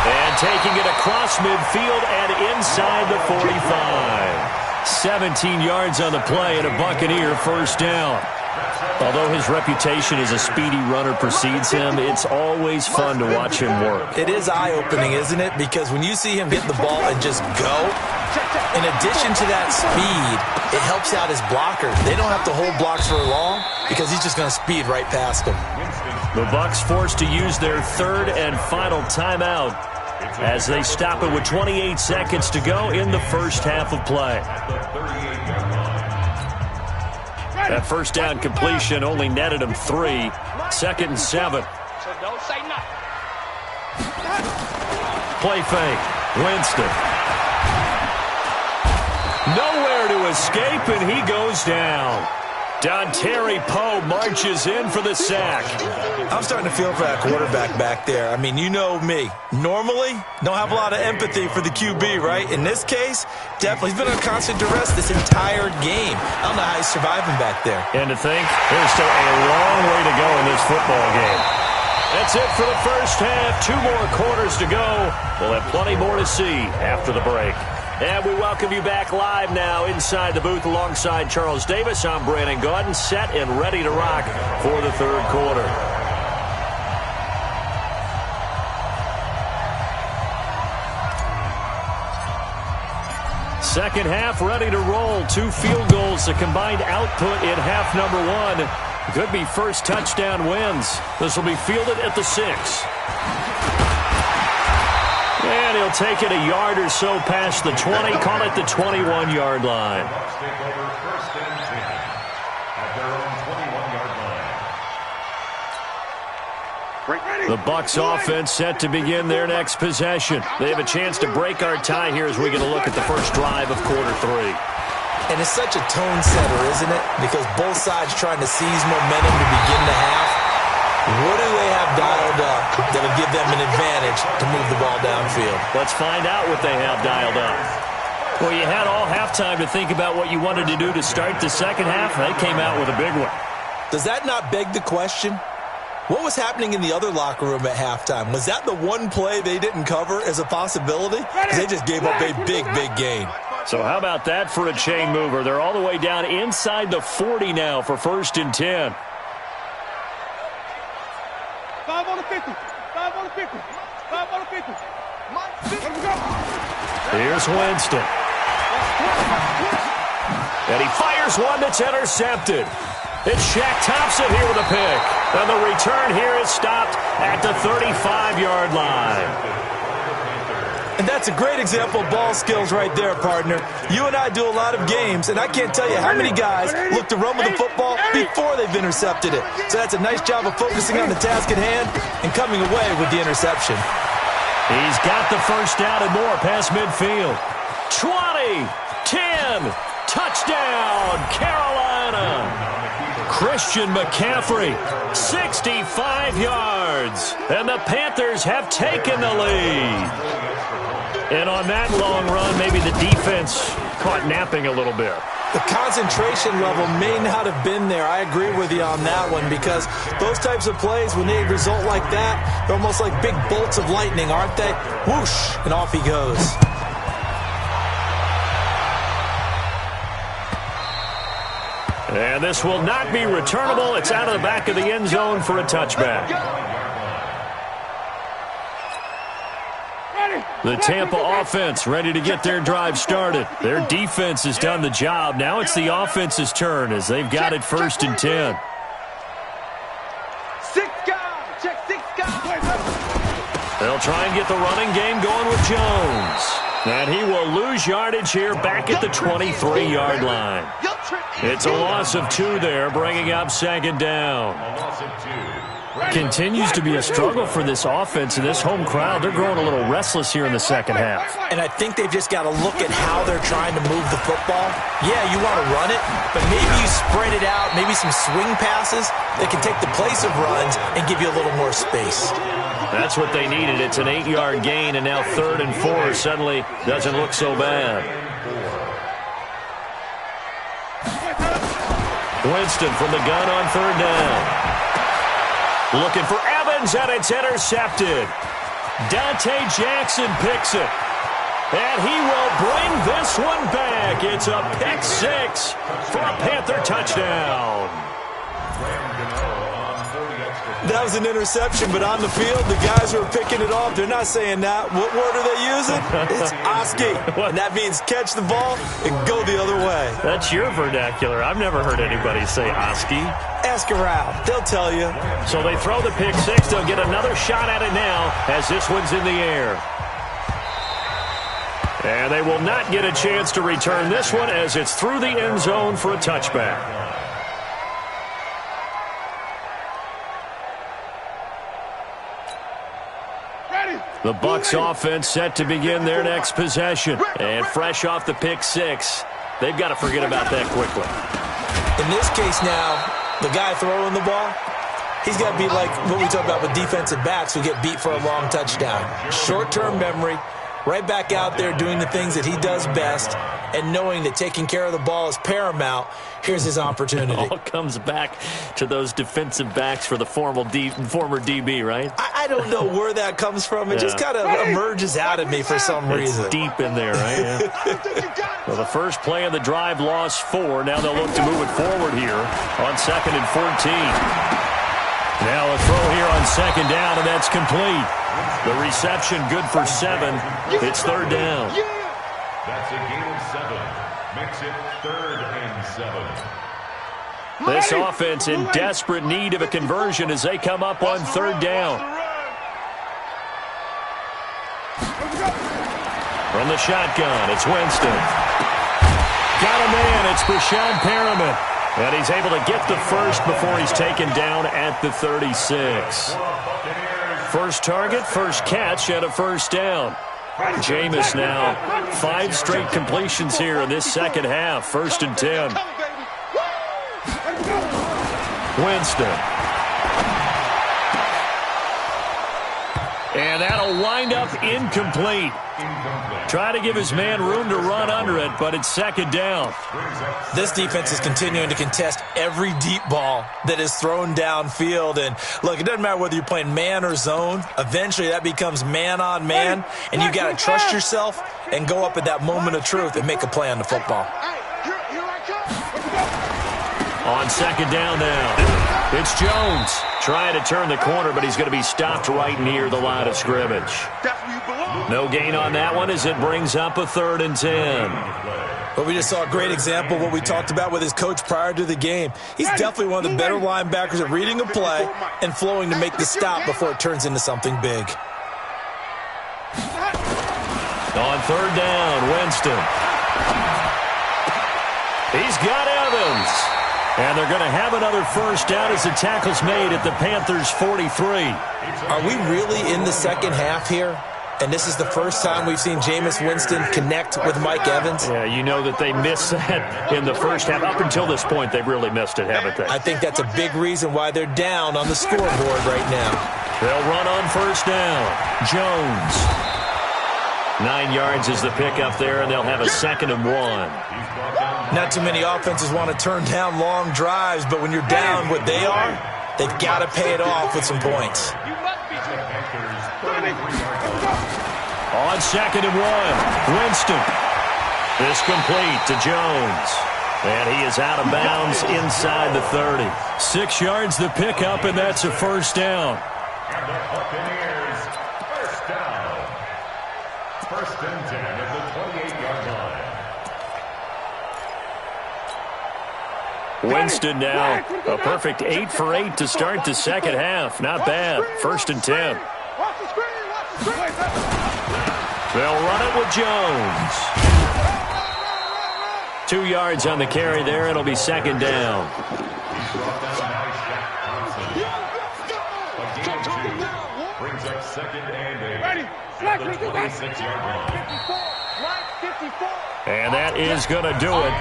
And taking it across midfield and inside the 45. 17 yards on the play and a Buccaneer first down. Although his reputation as a speedy runner precedes him, it's always fun to watch him work. It is eye-opening, isn't it? Because when you see him get the ball and just go, in addition to that speed, it helps out his blockers. They don't have to hold blocks for long because he's just going to speed right past them. The Bucs forced to use their 3rd and final timeout as they stop it with 28 seconds to go in the first half of play. That first down completion only netted him 3. 2nd and 7. So don't say nothing. Play fake. Winston. Nowhere to escape, and he goes down. Dontari Poe marches in for the sack. I'm starting to feel for that quarterback back there. I mean, you know me. Normally, don't have a lot of empathy for the QB, right? In this case, definitely. He's been under constant duress this entire game. I don't know how he's surviving back there. And to think, there's still a long way to go in this football game. That's it for the first half. 2 more quarters to go. We'll have plenty more to see after the break. And we welcome you back live now inside the booth alongside Charles Davis. I'm Brandon Gaudin, set and ready to rock for the 3rd quarter. Second half ready to roll. 2 field goals, the combined output in half number 1. Could be first touchdown wins. This will be fielded at the 6. And he'll take it a yard or so past the 20, call it the 21-yard line. Bucs take over 1st and 10 at their own 21-yard line. The Bucs offense set to begin their next possession. They have a chance to break our tie here as we get a look at the first drive of quarter 3. And it's such a tone setter, isn't it? Because both sides trying to seize momentum to begin the half. What do they have dialed up that'll give them an advantage to move the ball downfield? Let's find out what they have dialed up. Well, you had all halftime to think about what you wanted to do to start the second half. They came out with a big one. Does that not beg the question? What was happening in the other locker room at halftime? Was that the one play they didn't cover as a possibility? Because they just gave up a big, big gain. So how about that for a chain mover? They're all the way down inside the 40 now for 1st and 10. 5 on the 50. 5 on the 50. 5 on the 50. Let him go. Here's Winston. And he fires one that's intercepted. It's Shaq Thompson here with a pick. And the return here is stopped at the 35-yard line. And that's a great example of ball skills right there, partner. You and I do a lot of games, and I can't tell you how many guys look to run with the football before they've intercepted it. So that's a nice job of focusing on the task at hand and coming away with the interception. He's got the first down and more past midfield. 20, 10, touchdown, Carolina. Christian McCaffrey, 65 yards. And the Panthers have taken the lead. And on that long run, maybe the defense caught napping a little bit. The concentration level may not have been there. I agree with you on that one because those types of plays, when they result like that, they're almost like big bolts of lightning, aren't they? Whoosh, and off he goes. And this will not be returnable. It's out of the back of the end zone for a touchback. The Tampa offense ready to get their drive started. Their defense has done the job. Now it's the offense's turn as they've got it 1st and 10. They'll try and get the running game going with Jones. And he will lose yardage here back at the 23-yard line. It's a loss of 2 there, bringing up second down. Continues to be a struggle for this offense and this home crowd. They're growing a little restless here in the second half. And I think they've just got to look at how they're trying to move the football. Yeah, you want to run it, but maybe you spread it out, maybe some swing passes that can take the place of runs and give you a little more space. That's what they needed. It's an 8-yard gain, and now 3rd and 4 suddenly doesn't look so bad. Winston from the gun on 3rd down. Looking for Evans, and it's intercepted. Dante Jackson picks it. And he will bring this one back. It's a pick 6 for a Panther touchdown. That was an interception, but on the field, the guys who are picking it off, they're not saying that. What word are they using? It's Oski. And that means catch the ball and go the other way. That's your vernacular. I've never heard anybody say Oski. Ask around. They'll tell you. So they throw the pick 6. They'll get another shot at it now as this one's in the air. And they will not get a chance to return this one as it's through the end zone for a touchback. The Bucs offense set to begin their next possession. And fresh off the pick 6, they've got to forget about that quickly. In this case now, the guy throwing the ball, he's got to be like what we talk about with defensive backs who get beat for a long touchdown. Short-term memory, right back out there doing the things that he does best, and knowing that taking care of the ball is paramount. Here's his opportunity. It all comes back to those defensive backs for the former DB, right? I don't know where that comes from. It just kind of emerges out of me for some reason. It's deep in there, right? Yeah. Well, the first play of the drive lost 4. Now they'll look to move it forward here on 2nd and 14. Now a throw here on 2nd down, and that's complete. The reception good for 7. It's 3rd down. That's a gain of 7. Makes it 3rd and 7. This offense in desperate need of a conversion as they come up on 3rd down. From the shotgun, it's Winston. Got a man, it's Brashad Perriman. And he's able to get the first before he's taken down at the 36. First target, first catch, and a first down. Jameis now 5 straight completions here in this second half. 1st and 10. Winston. And that'll wind up incomplete. Try to give his man room to run under it, but it's 2nd down. This defense is continuing to contest every deep ball that is thrown downfield. And, look, it doesn't matter whether you're playing man or zone. Eventually, that becomes man-on-man, and you got to trust yourself and go up at that moment of truth and make a play on the football. On 2nd down now, it's Jones trying to turn the corner, but he's going to be stopped right near the line of scrimmage. No gain on that one as it brings up a 3rd and 10. But we just saw a great example of what we talked about with his coach prior to the game. He's definitely one of the better linebackers at reading a play and flowing to make the stop before it turns into something big. On 3rd down, Winston. He's got Evans. And they're going to have another first down as the tackle's made at the Panthers' 43. Are we really in the second half here? And this is the first time we've seen Jameis Winston connect with Mike Evans? Yeah, you know that they missed that in the first half. Up until this point, they've really missed it, haven't they? I think that's a big reason why they're down on the scoreboard right now. They'll run on first down. Jones. 9 yards is the pickup there, and they'll have a 2nd and 1. Not too many offenses want to turn down long drives, but when you're down what they are, they've got to pay it off with some points. On 2nd and 1, Winston. This complete to Jones. And he is out of bounds inside the 30. 6 yards the pickup, and that's a first down. And the Buccaneers, first down. 1st and 10 at the 28-yard line. Winston now a perfect 8 for 8 to start the second half. Not bad. 1st and 10. They'll run it with Jones. 2 yards on the carry there. It'll be second down. Brings up second and 8. At the 26-yard line. And that is going to do it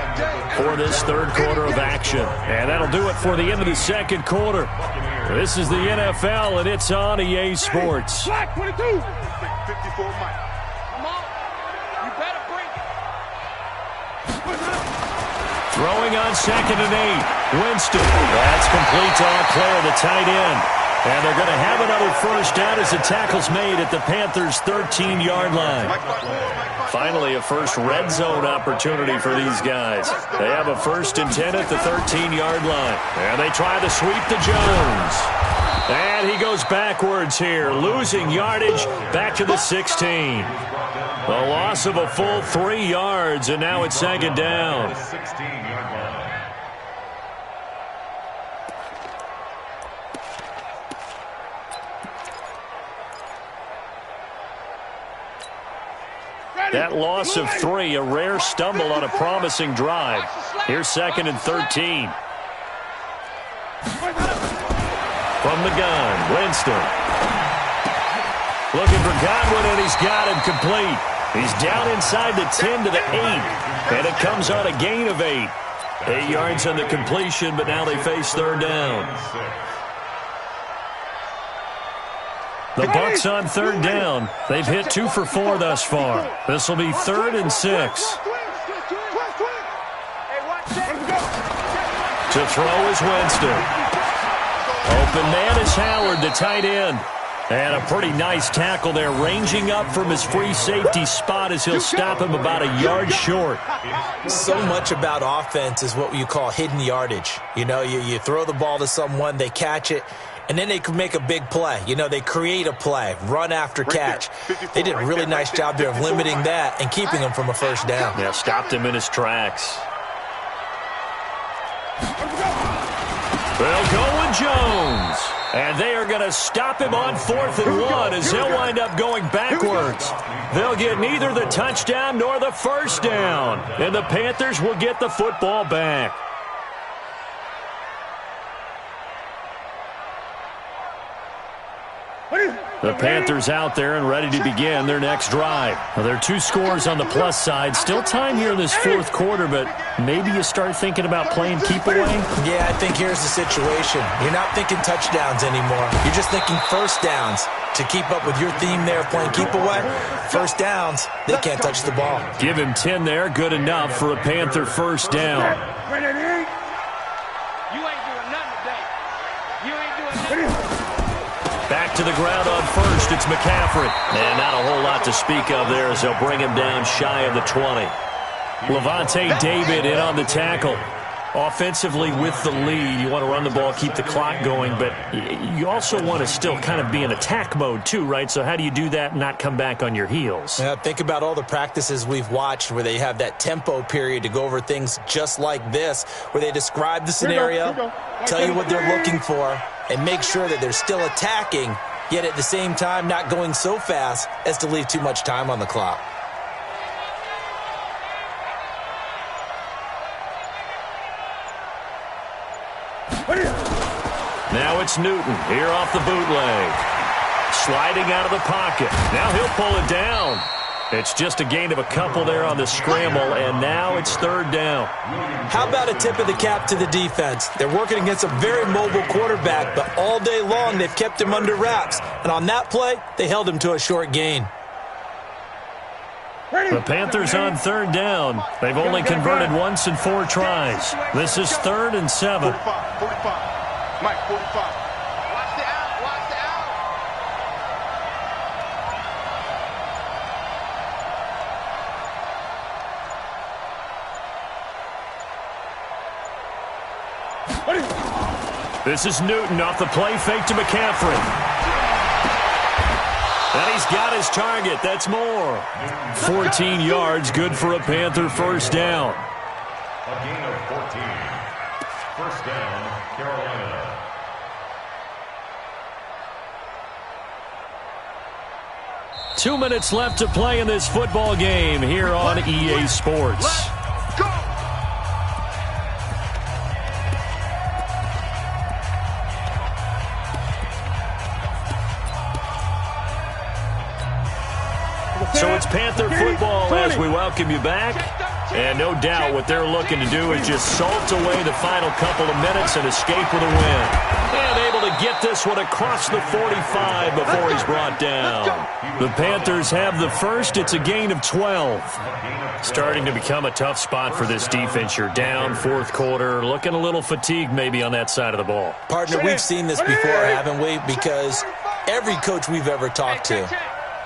for this third quarter of action. And that'll do it for the end of the second quarter. This is the NFL, and it's on EA Sports. 52. 54 Mike. Come on. You better break it. Throwing on second and 8. Winston. That's complete to Claire, the tight end. And they're going to have another first down as the tackle's made at the Panthers' 13-yard line. Finally, a first red zone opportunity for these guys. They have a 1st and 10 at the 13-yard line. And they try to sweep to Jones. And he goes backwards here, losing yardage back to the 16. A loss of a full 3 yards, and now it's second down. 16-yard line. That loss of 3, a rare stumble on a promising drive. Here's 2nd and 13. From the gun, Winston. Looking for Godwin, and he's got him complete. He's down inside the 10 to the 8, and it comes on a gain of 8. 8 yards on the completion, but now they face third down. The Bucs on third down. They've hit 2 for 4 thus far. This will be 3rd and 6. To throw is Winston. Open man is Howard, the tight end. And a pretty nice tackle there, ranging up from his free safety spot as he'll stop him about a yard short. So much about offense is what you call hidden yardage. You know, you throw the ball to someone, they catch it, and then they can make a big play. You know, they create a play, run after catch. They did a really nice job there of limiting that and keeping him from a first down. Yeah, stopped him in his tracks. They'll go with Jones. And they are going to stop him on 4th and 1 as he'll wind up going backwards. They'll get neither the touchdown nor the first down. And the Panthers will get the football back. The Panthers out there and ready to begin their next drive. Well, there are 2 scores on the plus side. Still time here in this 4th quarter, but maybe you start thinking about playing keep away? Yeah, I think here's the situation. You're not thinking touchdowns anymore. You're just thinking first downs. To keep up with your theme there, playing keep away, first downs, they can't touch the ball. Give him 10 there, good enough for a Panther first down. You ain't doing nothing today. You ain't doing nothing. Back to the ground on first, it's McCaffrey. And not a whole lot to speak of there as they'll bring him down shy of the 20. Levante David in on the tackle. Offensively with the lead, you want to run the ball, keep the clock going, but you also want to still kind of be in attack mode too, right? So how do you do that and not come back on your heels? Yeah, think about all the practices we've watched where they have that tempo period to go over things just like this, where they describe the scenario, tell you what they're looking for, and make sure that they're still attacking, yet at the same time not going so fast as to leave too much time on the clock. Now it's Newton here off the bootleg. Sliding out of the pocket. Now he'll pull it down. It's just a gain of a couple there on the scramble, and now it's third down. How about a tip of the cap to the defense? They're working against a very mobile quarterback, but all day long they've kept him under wraps. And on that play, they held him to a short gain. The Panthers on third down. They've only converted once in 4 tries. This is 3rd and 7. 45. Mike, 45. Watch the out. Watch the out. This is Newton off the play fake to McCaffrey. And he's got his target. That's more. 14 yards, good for a Panther first down. A gain of 14. First down, Carolina. 2 minutes left to play in this football game here on EA Sports. Let's go! So it's Panther football as we welcome you back. And no doubt what they're looking to do is just salt away the final couple of minutes and escape with a win. And able to get this one across the 45 before he's brought down. The Panthers have the first. It's a gain of 12. Starting to become a tough spot for this defense. You're down fourth quarter, looking a little fatigued maybe on that side of the ball. Partner, we've seen this before, haven't we? Because every coach we've ever talked to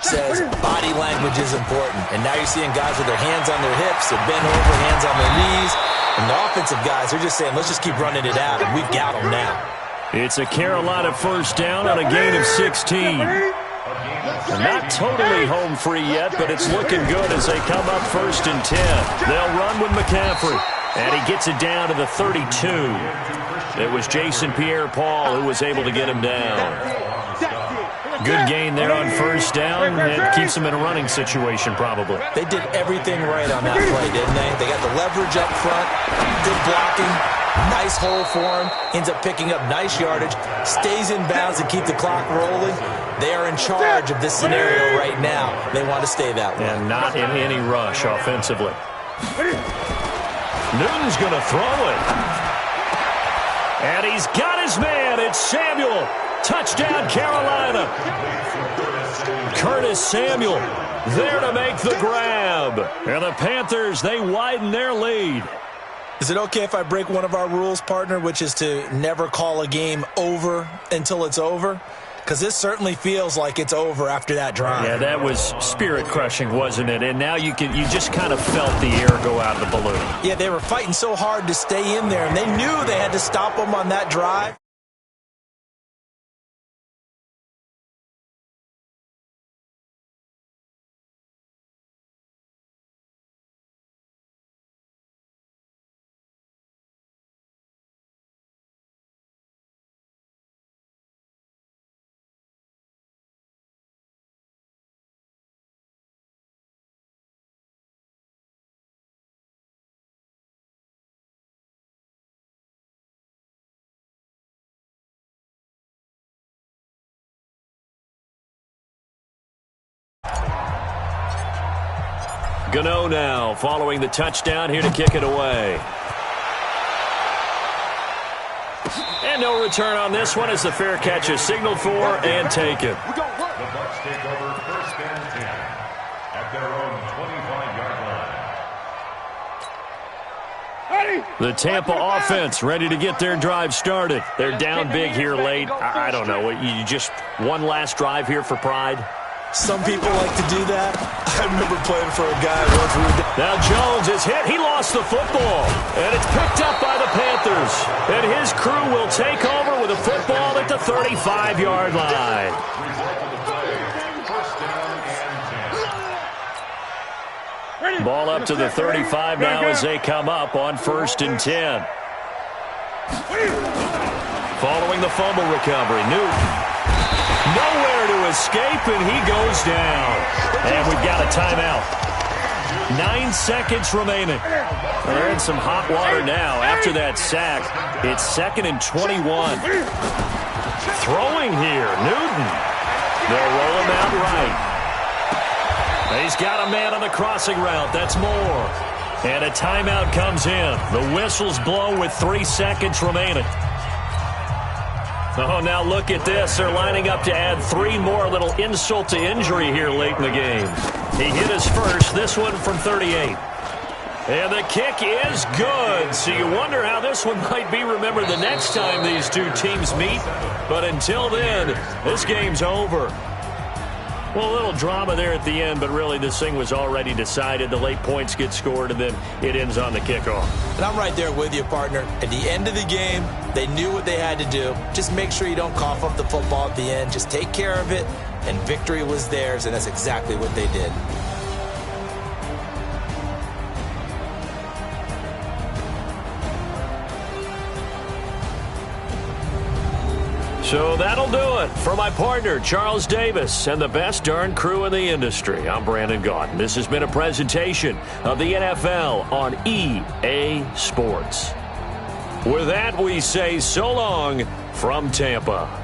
says body language is important. And now you're seeing guys with their hands on their hips, they're bent over, hands on their knees. And the offensive guys are just saying, let's just keep running it out, and we've got them now. It's a Carolina first down on a gain of 16. Not totally home free yet, but it's looking good as they come up first and 10. They'll run with McCaffrey, and he gets it down to the 32. It was Jason Pierre-Paul who was able to get him down. Good gain there on first down, and keeps them in a running situation probably. They did everything right on that play, didn't they? They got the leverage up front, good blocking, nice hole for him, ends up picking up nice yardage, stays in bounds to keep the clock rolling. They are in charge of this scenario right now. They want to stay that way. And not in any rush offensively. Newton's going to throw it. And he's got his man. It's Samuel. Touchdown, Carolina. Curtis Samuel there to make the grab. And the Panthers, they widen their lead. Is it okay if I break one of our rules, partner, which is to never call a game over until it's over? Because this certainly feels like it's over after that drive. Yeah, that was spirit-crushing, wasn't it? And now you just kind of felt the air go out of the balloon. Yeah, they were fighting so hard to stay in there, and they knew they had to stop them on that drive. Gano now following the touchdown here to kick it away. And no return on this one as the fair catch is signaled for and taken. The Bucs take over first and 10 at their own 25-yard line. The Tampa offense ready to get their drive started. They're down big here late. I don't know. You just one last drive here for pride? Some people like to do that. I remember playing for a guy once. Now Jones is hit. He lost the football. And it's picked up by the Panthers. And his crew will take over with a football at the 35-yard line. Ball up to the 35 now as they come up on first and 10. Following the fumble recovery, Newton. Nowhere to escape, and he goes down. And we've got a timeout. 9 seconds remaining. They're in some hot water now after that sack. It's 2nd and 21. Throwing here, Newton. They'll roll him out right. He's got a man on the crossing route. That's more. And a timeout comes in. The whistles blow with 3 seconds remaining. Oh, now look at this. They're lining up to add 3 more. Little insult to injury here late in the game. He hit his first, this one from 38. And the kick is good. So you wonder how this one might be remembered the next time these two teams meet. But until then, this game's over. Well, a little drama there at the end, but really this thing was already decided. The late points get scored, and then it ends on the kickoff. And I'm right there with you, partner. At the end of the game, they knew what they had to do. Just make sure you don't cough up the football at the end. Just take care of it, and victory was theirs, and that's exactly what they did. So that'll do it. For my partner, Charles Davis, and the best darn crew in the industry, I'm Brandon Gaudin. This has been a presentation of the NFL on EA Sports. With that, we say so long from Tampa.